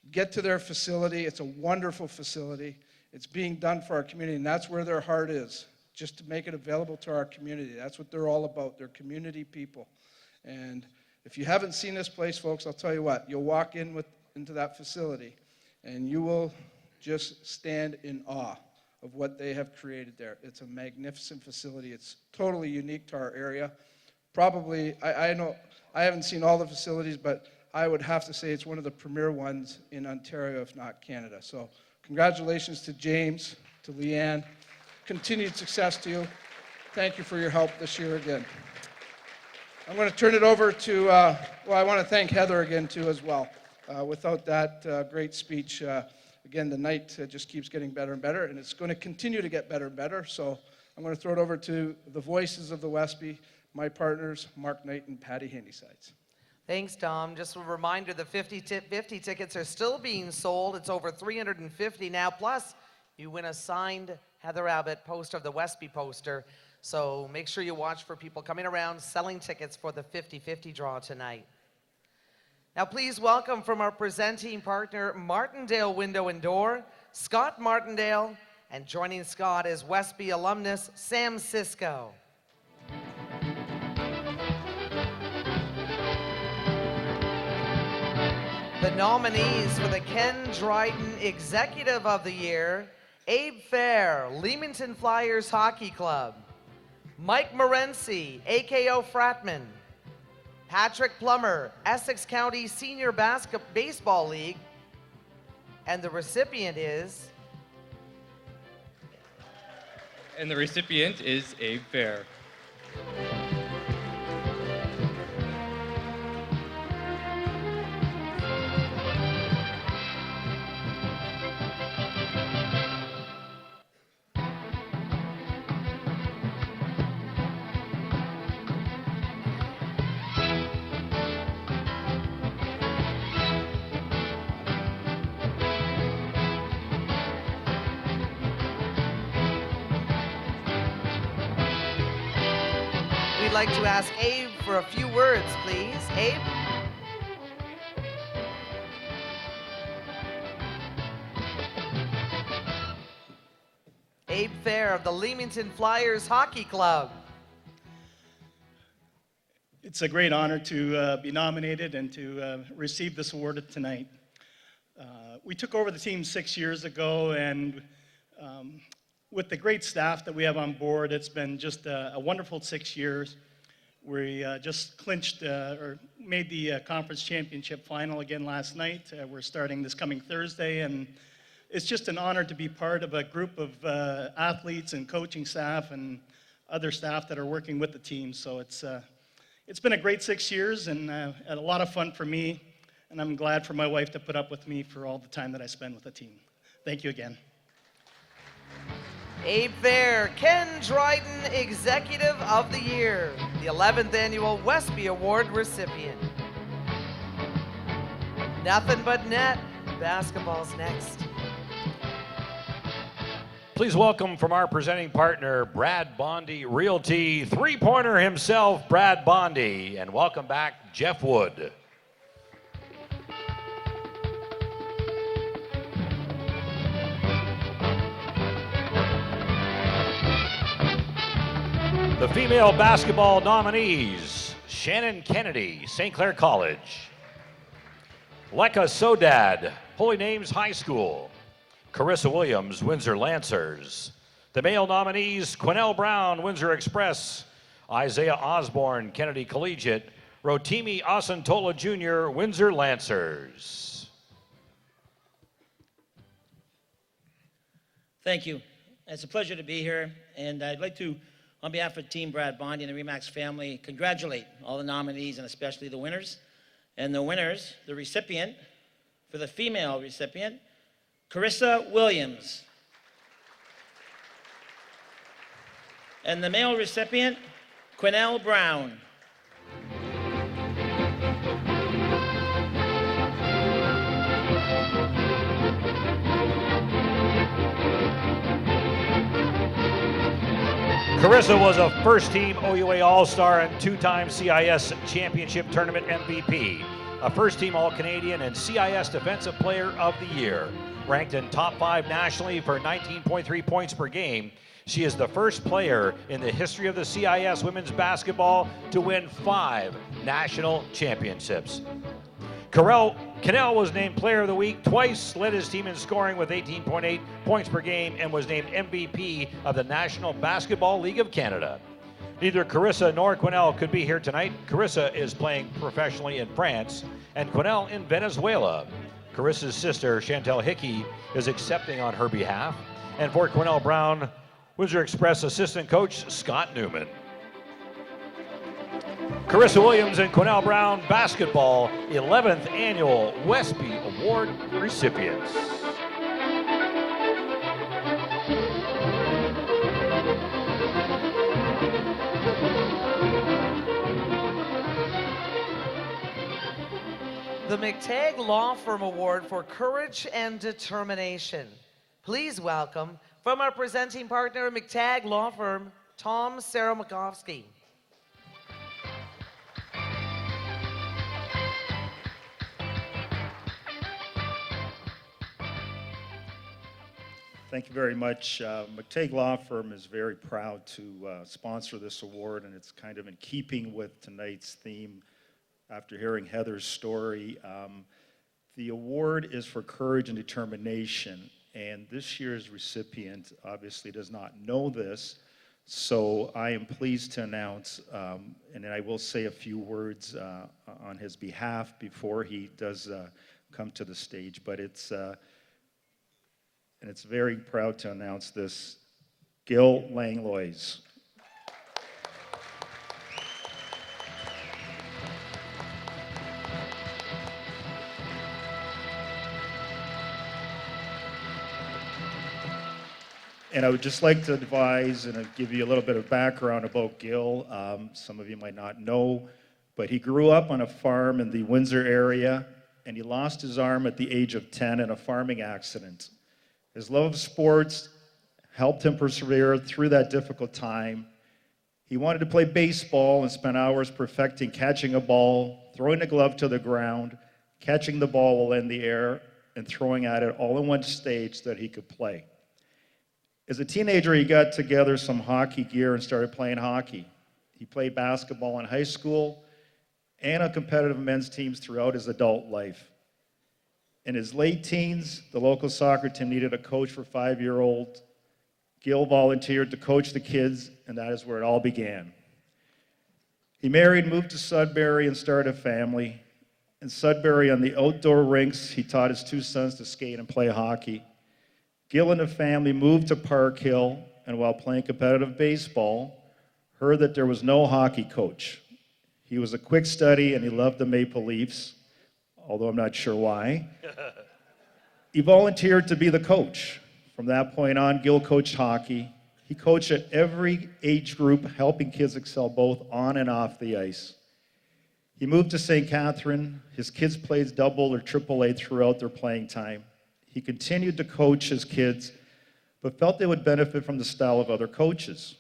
get to their facility. It's a wonderful facility. It's being done for our community, and that's where their heart is, just to make it available to our community. That's what they're all about. They're community people. And if you haven't seen this place, folks, I'll tell you what, you'll walk into that facility, and you will just stand in awe of what they have created there. It's a magnificent facility. It's totally unique to our area. Probably, I know, I haven't seen all the facilities, but I would have to say it's one of the premier ones in Ontario, if not Canada. So congratulations to James, to Leanne. Continued success to you. Thank you for your help this year again. I'm going to turn it over to, well, I want to thank Heather again, too, as well. Without that great speech, again, the night just keeps getting better and better, and it's going to continue to get better and better. So I'm going to throw it over to the voices of the WESPY, my partners, Mark Knight and Patty Handysides. Thanks, Tom. Just a reminder, the 50 tickets are still being sold. It's over 350 now. Plus, you win a signed Heather Abbott poster of the WESPY poster. So make sure you watch for people coming around selling tickets for the 50-50 draw tonight. Now, please welcome from our presenting partner, Martindale Window and Door, Scott Martindale, and joining Scott is WESPY alumnus Sam Sisko. The nominees for the Ken Dryden Executive of the Year, Abe Fair, Leamington Flyers Hockey Club, Mike Morency, AKO Fratman, Patrick Plummer, Essex County Senior Baseball League, and the recipient is? And the recipient is Abe Fair. We'd like to ask Abe for a few words, please. Abe? Abe Fair of the Leamington Flyers Hockey Club. It's a great honor to be nominated and to receive this award tonight. We took over the team 6 years ago, and with the great staff that we have on board, it's been just a wonderful 6 years. We just clinched or made the conference championship final again last night. We're starting this coming Thursday, and it's just an honor to be part of a group of athletes and coaching staff and other staff that are working with the team. So it's been a great 6 years and a lot of fun for me, and I'm glad for my wife to put up with me for all the time that I spend with the team. Thank you again. Eighth there, Ken Dryden, Executive of the Year, the 11th Annual WESPY Award recipient. Nothing but net. Basketball's next. Please welcome from our presenting partner, Brad Bondy Realty, three-pointer himself, Brad Bondy, and welcome back, Jeff Wood. The female basketball nominees, Shannon Kennedy, St. Clair College. Lekka Sodad, Holy Names High School. Carissa Williams, Windsor Lancers. The male nominees, Quinnell Brown, Windsor Express. Isaiah Osborne, Kennedy Collegiate. Rotimi Asantola Jr., Windsor Lancers. Thank you. It's a pleasure to be here, and I'd like to, on behalf of Team Brad Bondy and the RE/MAX family, congratulate all the nominees and especially the winners. And the winners, the recipient, for the female recipient, Carissa Williams. And the male recipient, Quinnell Brown. Carissa was a first-team OUA All-Star and two-time CIS Championship Tournament MVP, a first-team All-Canadian and CIS Defensive Player of the Year. Ranked in top 5 nationally for 19.3 points per game, she is the first player in the history of the CIS women's basketball to win 5 national championships. Quinnell was named Player of the Week twice, led his team in scoring with 18.8 points per game, and was named MVP of the National Basketball League of Canada. Neither Carissa nor Quinnell could be here tonight. Carissa is playing professionally in France, and Quinnell in Venezuela. Carissa's sister, Chantel Hickey, is accepting on her behalf. And for Quinnell Brown, Windsor Express assistant coach Scott Newman. Carissa Williams and Quinnell Brown, basketball, 11th Annual WESPY Award recipients. The McTagg Law Firm Award for Courage and Determination. Please welcome, from our presenting partner, McTagg Law Firm, Tom Saramakowski. Thank you very much. McTagg Law Firm is very proud to sponsor this award, and it's kind of in keeping with tonight's theme. After hearing Heather's story, the award is for courage and determination, and this year's recipient obviously does not know this, so I am pleased to announce, and I will say a few words on his behalf before he does come to the stage, but it's very proud to announce this, Gil Langlois. And I would just like to advise and give you a little bit of background about Gil. Some of you might not know, but he grew up on a farm in the Windsor area, and he lost his arm at the age of 10 in a farming accident. His love of sports helped him persevere through that difficult time. He wanted to play baseball and spent hours perfecting catching a ball, throwing a glove to the ground, catching the ball while in the air, and throwing at it all in one stage so that he could play. As a teenager, he got together some hockey gear and started playing hockey. He played basketball in high school and on competitive men's teams throughout his adult life. In his late teens, the local soccer team needed a coach for 5-year-old Gil volunteered to coach the kids, and that is where it all began. He married, moved to Sudbury, and started a family. In Sudbury, on the outdoor rinks, he taught his two sons to skate and play hockey. Gil and the family moved to Park Hill, and while playing competitive baseball, heard that there was no hockey coach. He was a quick study, and he loved the Maple Leafs, although I'm not sure why. He volunteered to be the coach. From that point on, Gil coached hockey. He coached at every age group, helping kids excel both on and off the ice. He moved to St. Catherine. His kids played double or triple A throughout their playing time. He continued to coach his kids, but felt they would benefit from the style of other coaches.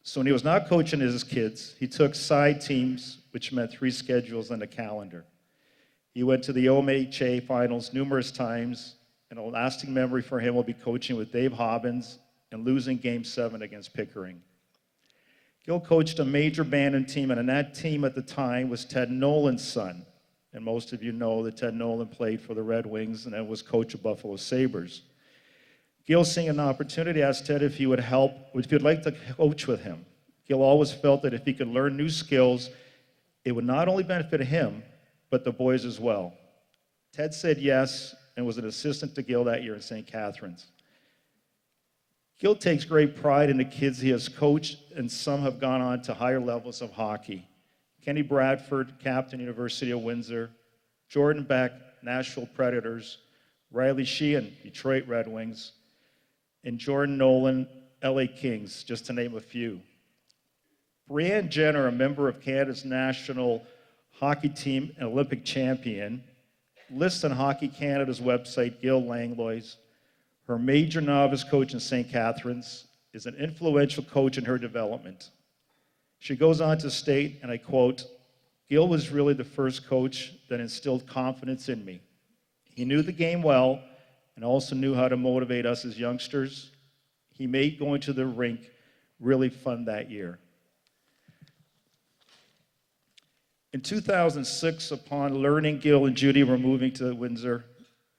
So when he was not coaching his kids, he took side teams, which meant 3 schedules in the calendar. He went to the OMHA finals numerous times, and a lasting memory for him will be coaching with Dave Hobbins and losing Game 7 against Pickering. Gil coached a major Bandon team, and on that team at the time was Ted Nolan's son. And most of you know that Ted Nolan played for the Red Wings and then was coach of Buffalo Sabres. Gil, seeing an opportunity, asked Ted if he would help, if he'd like to coach with him. Gil always felt that if he could learn new skills, it would not only benefit him, but the boys as well. Ted said yes and was an assistant to Gil that year in St. Catharines. Gil takes great pride in the kids he has coached, and some have gone on to higher levels of hockey. Kenny Bradford, captain, University of Windsor. Jordan Beck, Nashville Predators. Riley Sheehan, Detroit Red Wings. And Jordan Nolan, LA Kings, just to name a few. Brianne Jenner, a member of Canada's national hockey team and Olympic champion, lists on Hockey Canada's website Gil Langlois. Her major novice coach in St. Catharines is an influential coach in her development. She goes on to state, and I quote, "Gil was really the first coach that instilled confidence in me. He knew the game well and also knew how to motivate us as youngsters. He made going to the rink really fun that year." In 2006, upon learning Gil and Judy were moving to Windsor,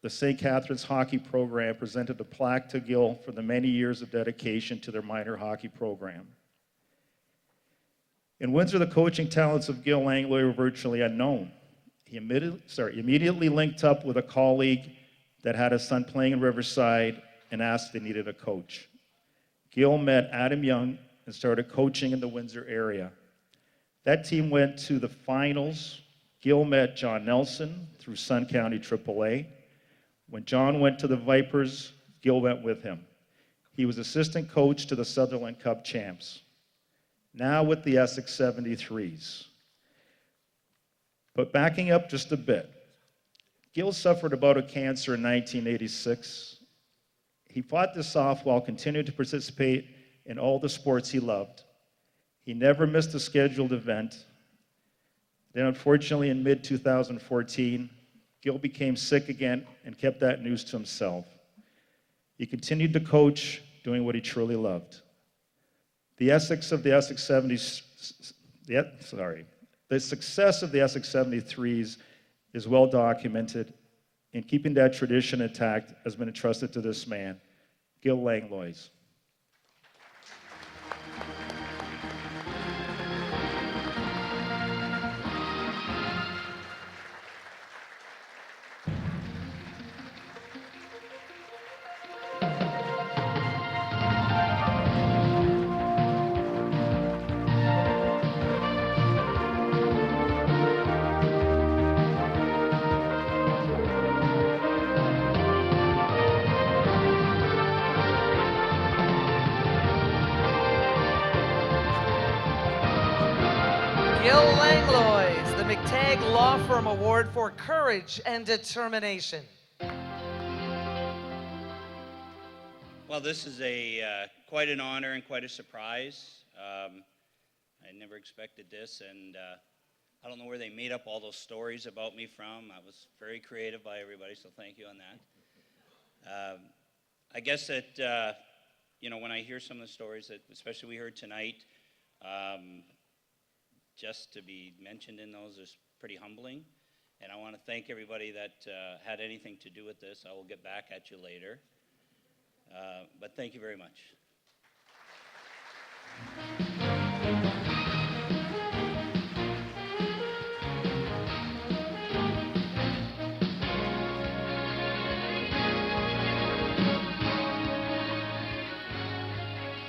the St. Catharines hockey program presented a plaque to Gil for the many years of dedication to their minor hockey program. In Windsor, the coaching talents of Gil Langlois were virtually unknown. He immediately linked up with a colleague that had a son playing in Riverside and asked if they needed a coach. Gil met Adam Young and started coaching in the Windsor area. That team went to the finals. Gil met John Nelson through Sun County AAA. When John went to the Vipers, Gil went with him. He was assistant coach to the Sutherland Cup champs. Now with the Essex 73s. But backing up just a bit, Gil suffered a bout of cancer in 1986. He fought this off while continuing to participate in all the sports he loved. He never missed a scheduled event. Then unfortunately in mid-2014, Gil became sick again and kept that news to himself. He continued to coach, doing what he truly loved. The success of the Essex 73s is well documented, and keeping that tradition intact has been entrusted to this man, Gil Langlois. Gil Langlois, the McTagg Law Firm Award for Courage and Determination. Well, this is quite an honor and quite a surprise. I never expected this, and I don't know where they made up all those stories about me from. I was very creative by everybody, so thank you on that. I guess that, when I hear some of the stories that, especially we heard tonight, just to be mentioned in those is pretty humbling. And I want to thank everybody that had anything to do with this. I will get back at you later. But thank you very much.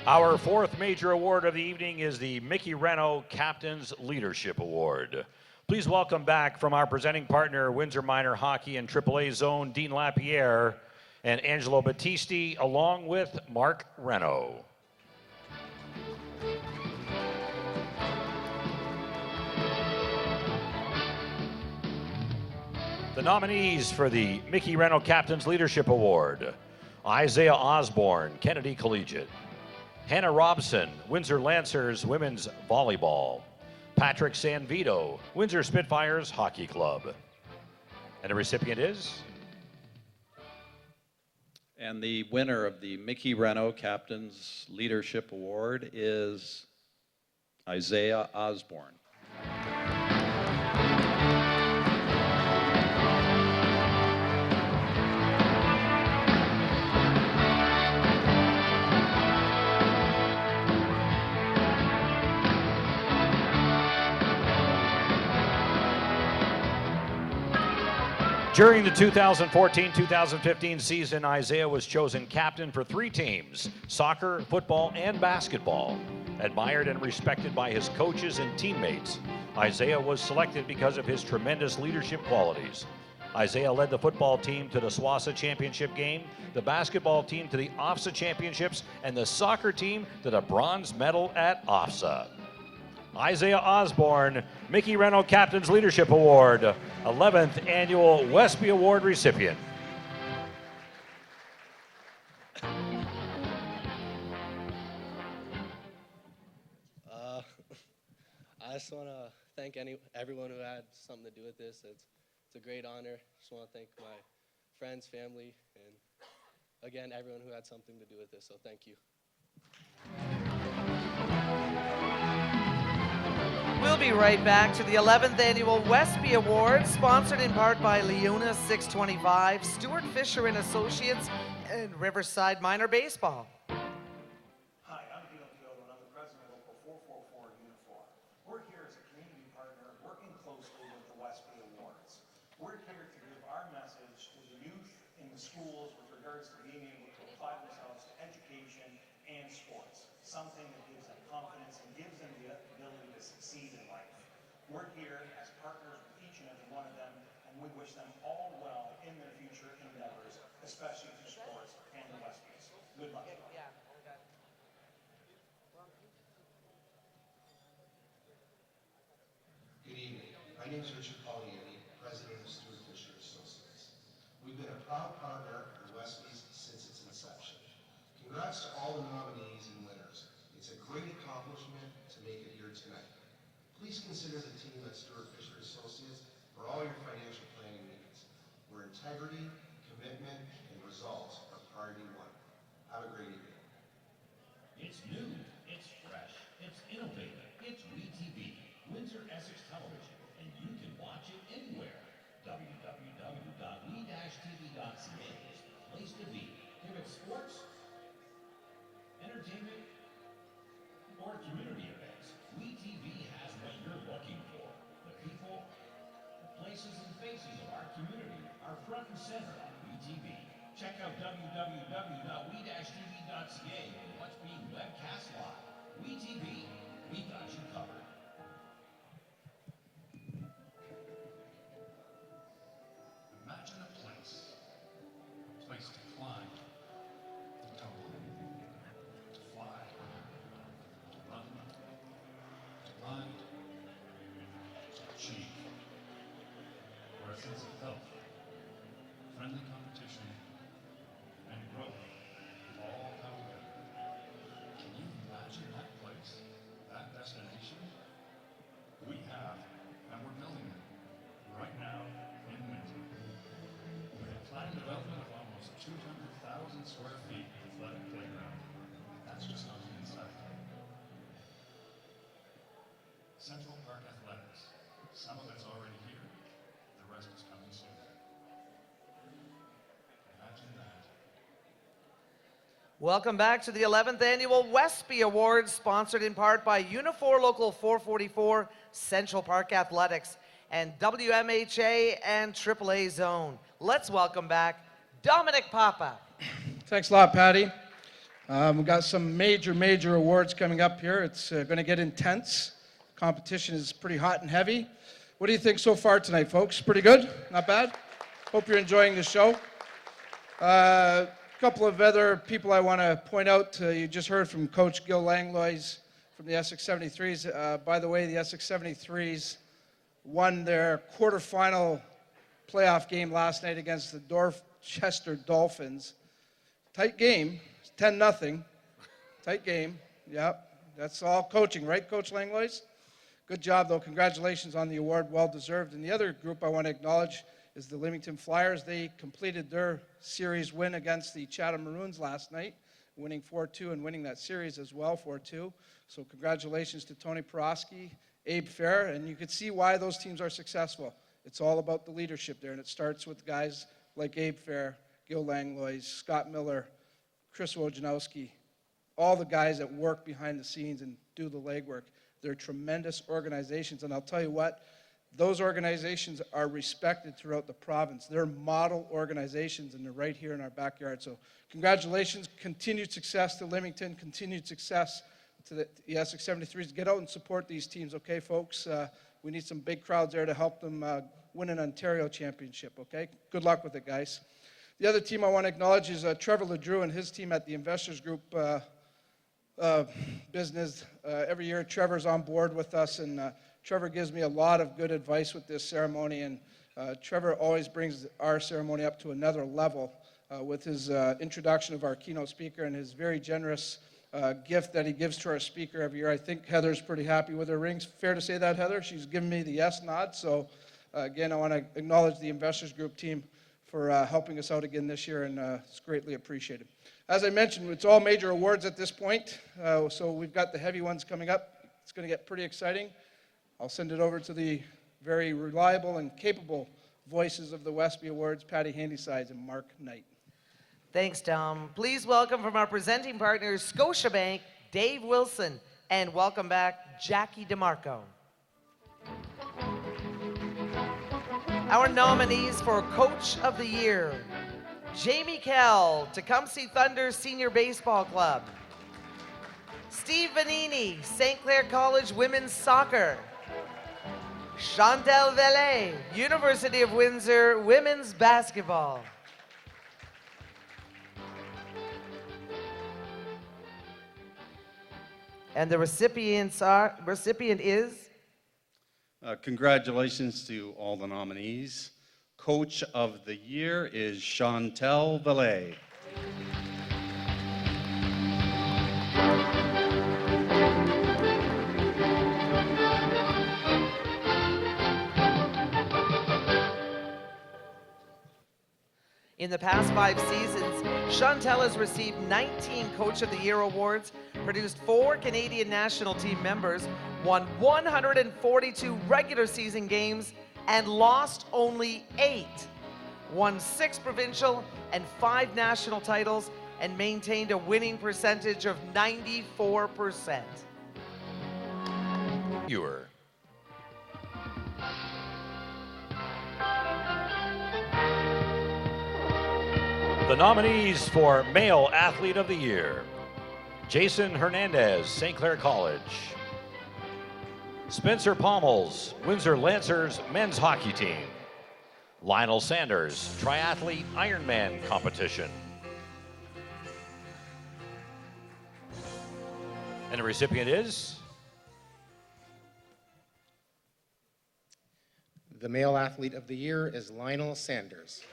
Our fourth major award of the evening is the Mickey Reno Captain's Leadership Award. Please welcome back from our presenting partner, Windsor Minor Hockey and AAA Zone, Dean Lapierre and Angelo Battisti, along with Mark Reno. The nominees for the Mickey Reno Captain's Leadership Award: Isaiah Osborne, Kennedy Collegiate; Hannah Robson, Windsor Lancers Women's Volleyball; Patrick Sanvito, Windsor Spitfires Hockey Club. And the recipient is? And the winner of the Mickey Reno Captain's Leadership Award is Isaiah Osborne. During the 2014-2015 season, Isaiah was chosen captain for 3 teams: soccer, football, and basketball. Admired and respected by his coaches and teammates, Isaiah was selected because of his tremendous leadership qualities. Isaiah led the football team to the SWASA championship game, the basketball team to the OFSA championships, and the soccer team to the bronze medal at OFSA. Isaiah Osborne, Mickey Reno Captain's Leadership Award, 11th Annual WESPY Award recipient. I just want to thank everyone who had something to do with this. It's a great honor. Just want to thank my friends, family, and again, everyone who had something to do with this. So thank you. We'll be right back to the 11th Annual WESPY Awards, sponsored in part by Leona 625, Stuart Fisher and Associates, and Riverside Minor Baseball. Hi, I'm Dino Kyoto, and I'm the president of Local 444 Unifor. We're here as a community partner working closely with the WESPY Awards. We're here to give our message to the youth in the schools with regards to being able to apply themselves to education and sports, something that gives them confidence and gives them the ability to succeed in life. We're here as partners with each and every one of them, and we wish them all well in their future endeavors, especially through sports and the WESPYs. Good luck. Good evening. My name is Richard Pauliani, president of Stuart Fisher Associates. We've been a proud partner of the WESPYs since its inception. Congrats to all the nominees and winners. It's a great accomplishment to make it here tonight. Please consider the team at Stuart Fisher Associates for all your financial planning needs, where integrity, commitment, and results are priority one. Have a great evening. It's new, it's fresh, it's innovative, it's WeTV, Windsor Essex Television, and you can watch it anywhere. www.we-tv.ca is the place to be. If it's sports, entertainment, or community events, WeTV has what you're looking for. The people, the places and faces of our community are front and center on WeTV. Check out www.we-tv.ca and what's being webcast live. WeTV, we got you covered. Imagine a place to climb, to fly, to run, to glide, to achieve, where a sense of health, friendly competition, and growth all come together. Can you imagine that place, that destination? We have, and we're building it right now in Windsor. With a planned development of almost 200,000 square feet of athletic playground. That's just on the inside. Central Park Athletics. Some of it's already here. The rest is coming soon. Imagine that. Welcome back to the 11th Annual WESPY Awards, sponsored in part by Unifor Local 444, Central Park Athletics, and WMHA and AAA Zone. Let's welcome back Dominic Papa. Thanks a lot, Patty. We've got some major awards coming up here. It's going to get intense. Competition is pretty hot and heavy. What do you think so far tonight, folks? Pretty good? Not bad? Hope you're enjoying the show. A couple of other people I want to point out. You just heard from Coach Gil Langlois from the Essex 73s. By the way, the Essex 73s won their quarterfinal playoff game last night against the Dorchester Dolphins. Tight game, 10-0. Tight game, yep. That's all coaching, right, Coach Langlois? Good job, though. Congratulations on the award, well-deserved. And the other group I want to acknowledge is the Leamington Flyers. They completed their series win against the Chatham Maroons last night, winning 4-2 and winning that series as well, 4-2. So congratulations to Tony Peroski, Abe Fair, and you can see why those teams are successful. It's all about the leadership there, and it starts with guys like Abe Fair, Gil Langlois, Scott Miller, Chris Wojnowski, all the guys that work behind the scenes and do the legwork. They're tremendous organizations, and I'll tell you what, those organizations are respected throughout the province. They're model organizations, and they're right here in our backyard. So congratulations, continued success to Leamington, continued success to the Essex 73s. Get out and support these teams, okay, folks? We need some big crowds there to help them win an Ontario championship, okay? Good luck with it, guys. The other team I want to acknowledge is Trevor Ledrew and his team at the Investors Group business. Every year, Trevor's on board with us, and Trevor gives me a lot of good advice with this ceremony, and Trevor always brings our ceremony up to another level with his introduction of our keynote speaker and his very generous gift that he gives to our speaker every year. I think Heather's pretty happy with her rings. Fair to say that, Heather? She's given me the yes nod. So again, I want to acknowledge the Investors Group team for helping us out again this year, and it's greatly appreciated. As I mentioned, it's all major awards at this point, so we've got the heavy ones coming up. It's going to get pretty exciting. I'll send it over to the very reliable and capable voices of the WESPY Awards, Patty Handysides and Mark Knight. Thanks, Tom. Please welcome from our presenting partners, Scotiabank, Dave Wilson, and welcome back, Jackie DeMarco. Our nominees for Coach of the Year: Jamie Kell, Tecumseh Thunder Senior Baseball Club; Steve Vanini, St. Clair College Women's Soccer; Chantal Vellet, University of Windsor Women's Basketball. And the recipient is? Congratulations to all the nominees. Coach of the Year is Chantal Vellet. In the past 5 seasons, Chantal has received 19 Coach of the Year awards, produced 4 Canadian national team members, won 142 regular season games, and lost only 8. Won 6 provincial and 5 national titles, and maintained a winning percentage of 94%. Viewer. The nominees for Male Athlete of the Year: Jason Hernandez, St. Clair College; Spencer Pommels, Windsor Lancers men's hockey team; Lionel Sanders, triathlete Ironman competition. And the recipient is? The Male Athlete of the Year is Lionel Sanders.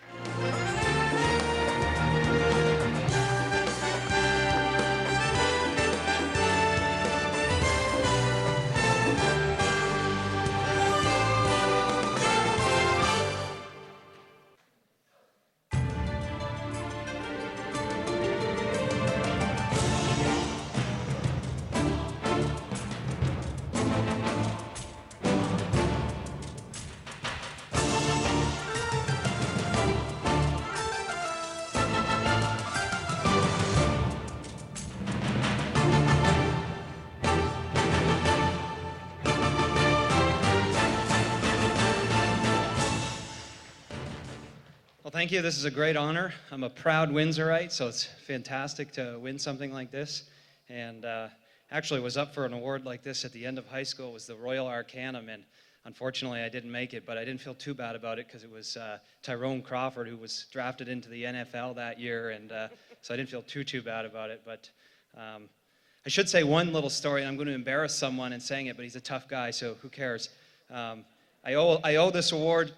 thank you. This is a great honor. I'm a proud Windsorite, so it's fantastic to win something like this. And actually was up for an award like this at the end of high school. It was the Royal Arcanum, and unfortunately I didn't make it, but I didn't feel too bad about it because it was Tyrone Crawford who was drafted into the NFL that year, and so I didn't feel too bad about it. But I should say one little story, and I'm going to embarrass someone in saying it, but he's a tough guy, so who cares? I owe this award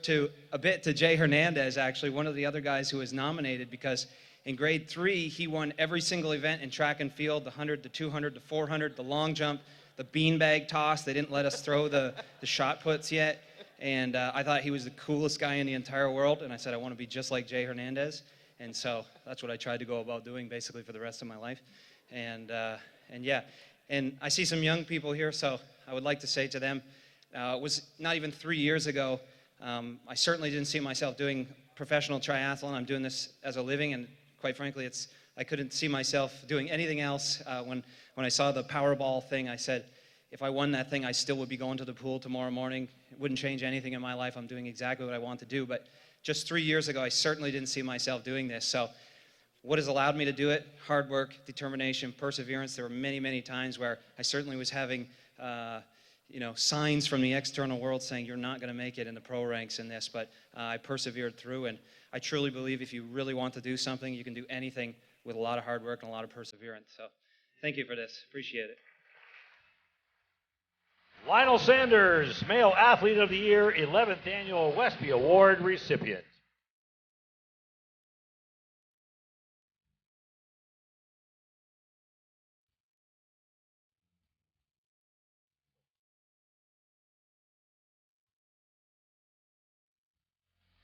a bit to Jay Hernandez, actually, one of the other guys who was nominated, because in grade 3, he won every single event in track and field, the 100, the 200, the 400, the long jump, the beanbag toss. They didn't let us throw the shot puts yet. And I thought he was the coolest guy in the entire world, and I said, I want to be just like Jay Hernandez. And so that's what I tried to go about doing basically for the rest of my life. And yeah, and I see some young people here, so I would like to say to them, it was not even 3 years ago. I certainly didn't see myself doing professional triathlon. I'm doing this as a living, and quite frankly, I couldn't see myself doing anything else. When I saw the Powerball thing, I said, if I won that thing, I still would be going to the pool tomorrow morning. It wouldn't change anything in my life. I'm doing exactly what I want to do. But just 3 years ago, I certainly didn't see myself doing this. So what has allowed me to do it? Hard work, determination, perseverance. There were many, many times where I certainly was having signs from the external world saying you're not going to make it in the pro ranks in this, but I persevered through, and I truly believe if you really want to do something, you can do anything with a lot of hard work and a lot of perseverance. So thank you for this. Appreciate it. Lionel Sanders, Male Athlete of the Year, 11th Annual WESPY Award recipient.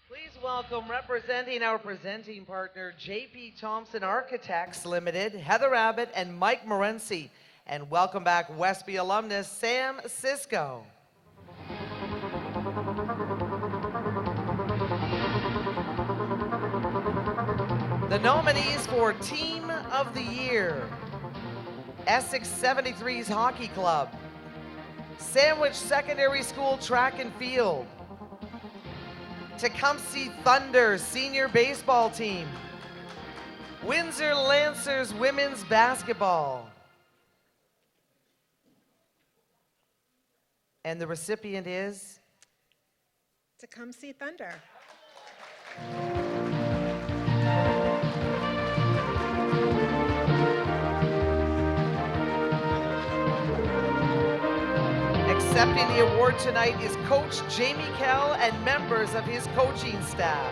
Please welcome, representing our presenting partner, JP Thompson Architects Limited, Heather Abbott and Mike Morency. And welcome back, WESPY alumnus, Sam Cisco. The nominees for Team of the Year: Essex 73s Hockey Club, Sandwich Secondary School Track and Field, Tecumseh Thunder Senior Baseball Team, Windsor Lancers Women's Basketball. And the recipient is? Tecumseh Thunder. Accepting the award tonight is Coach Jamie Kell and members of his coaching staff.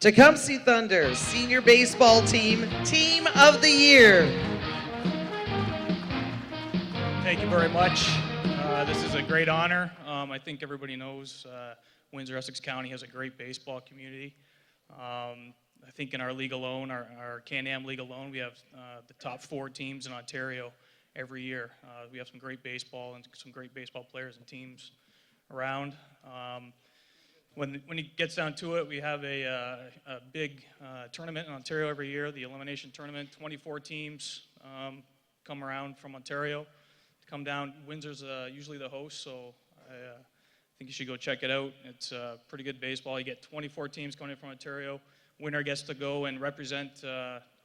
Tecumseh Thunder Senior Baseball Team, Team of the Year. Thank you very much. This is a great honor. I think everybody knows Windsor Essex County has a great baseball community. I think in our league alone, our Can-Am league alone, we have the top 4 teams in Ontario every year. We have some great baseball and some great baseball players and teams around. When it gets down to it, we have a big tournament in Ontario every year, the elimination tournament. 24 teams come around from Ontario to come down. Windsor's usually the host, so I think you should go check it out. It's pretty good baseball. You get 24 teams coming in from Ontario. Winner gets to go and represent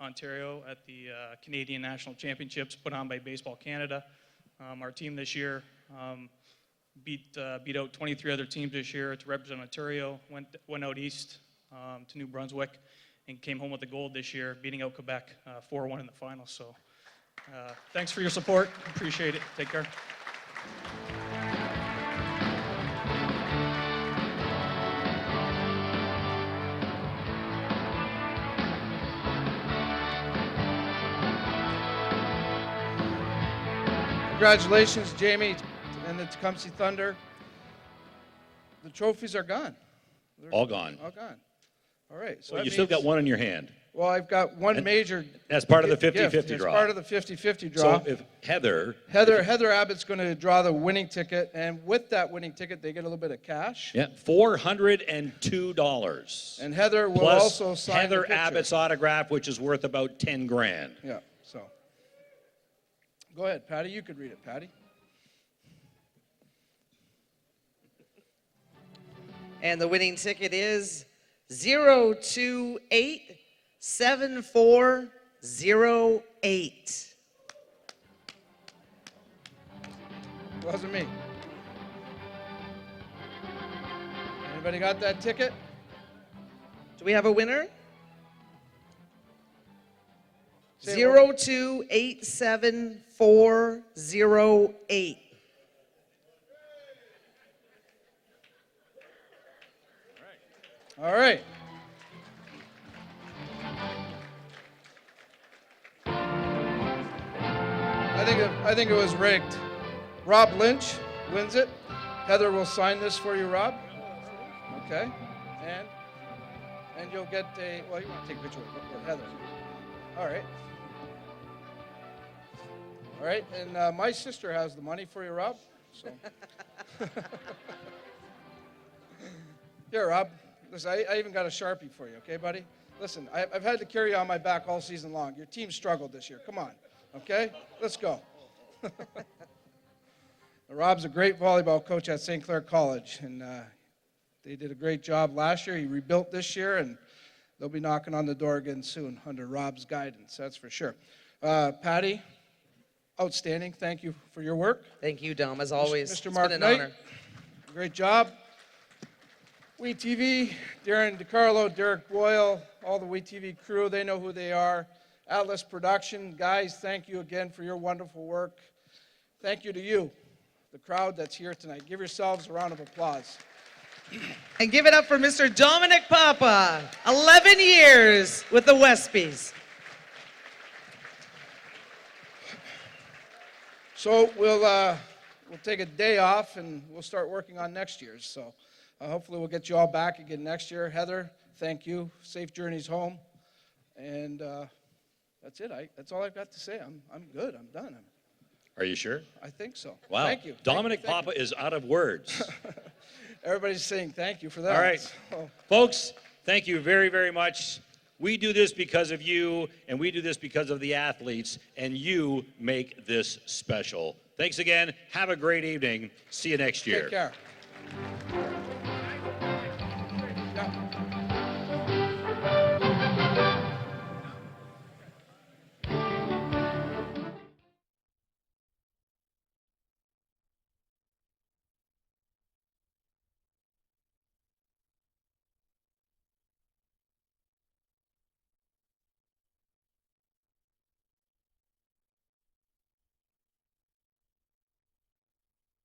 Ontario at the Canadian National Championships put on by Baseball Canada. Our team this year beat out 23 other teams this year to represent Ontario, went out east to New Brunswick, and came home with the gold this year, beating out Quebec 4-1 in the finals. So thanks for your support. Appreciate it. Take care. Congratulations, Jamie and the Tecumseh Thunder. The trophies are gone. They're All gone. All gone. All right. So Well, that you still got means- one in your hand. Well, I've got one And major. that's part of the gift. 50-50 draw. It's part of the 50-50 draw. So if Heather, Heather Abbott's going to draw the winning ticket, and with that winning ticket, they get a little bit of cash. yeah, $402. And Heather will Plus also sign Heather the picture. Abbott's autograph, which is worth about 10 grand. Yeah. So, go ahead, Patty. You could read it, Patty. And the winning ticket is 0287408. Wasn't me. Anybody got that ticket? Do we have a winner? Say it one- 0287408. All right. I think it was rigged. Rob Lynch wins it. Heather will sign this for you, Rob. Okay. And you'll get a, well, you want to take a picture with Heather. All right. All right. And my sister has the money for you, Rob. So. Here, Rob. Listen, I even got a Sharpie for you, okay, buddy? Listen, I've had to carry you on my back all season long. Your team struggled this year. Come on, okay? Let's go. Rob's a great volleyball coach at St. Clair College, and they did a great job last year. He rebuilt this year, and they'll be knocking on the door again soon under Rob's guidance, that's for sure. Patty, outstanding. Thank you for your work. Thank you, Dom, as always. Mr. It's Mark been an Knight, honor. great job. WE TV, Darren DiCarlo, Derek Boyle, all the WE TV crew, they know who they are. Atlas Production, guys, thank you again for your wonderful work. Thank you to you, the crowd that's here tonight. Give yourselves a round of applause. And give it up for Mr. Dominic Papa, 11 years with the Wespies. So we'll take a day off and we'll start working on next year's. So hopefully we'll get you all back again next year. Heather, thank you. Safe journeys home. And that's it. That's all I've got to say. I'm good. I'm done. Are you sure? I think so. Wow. Thank you. Dominic Papa is out of words. Everybody's saying thank you for that. All right. So, Folks, thank you very, very much. We do this because of you, and we do this because of the athletes, and you make this special. Thanks again. Have a great evening. See you next year. take care.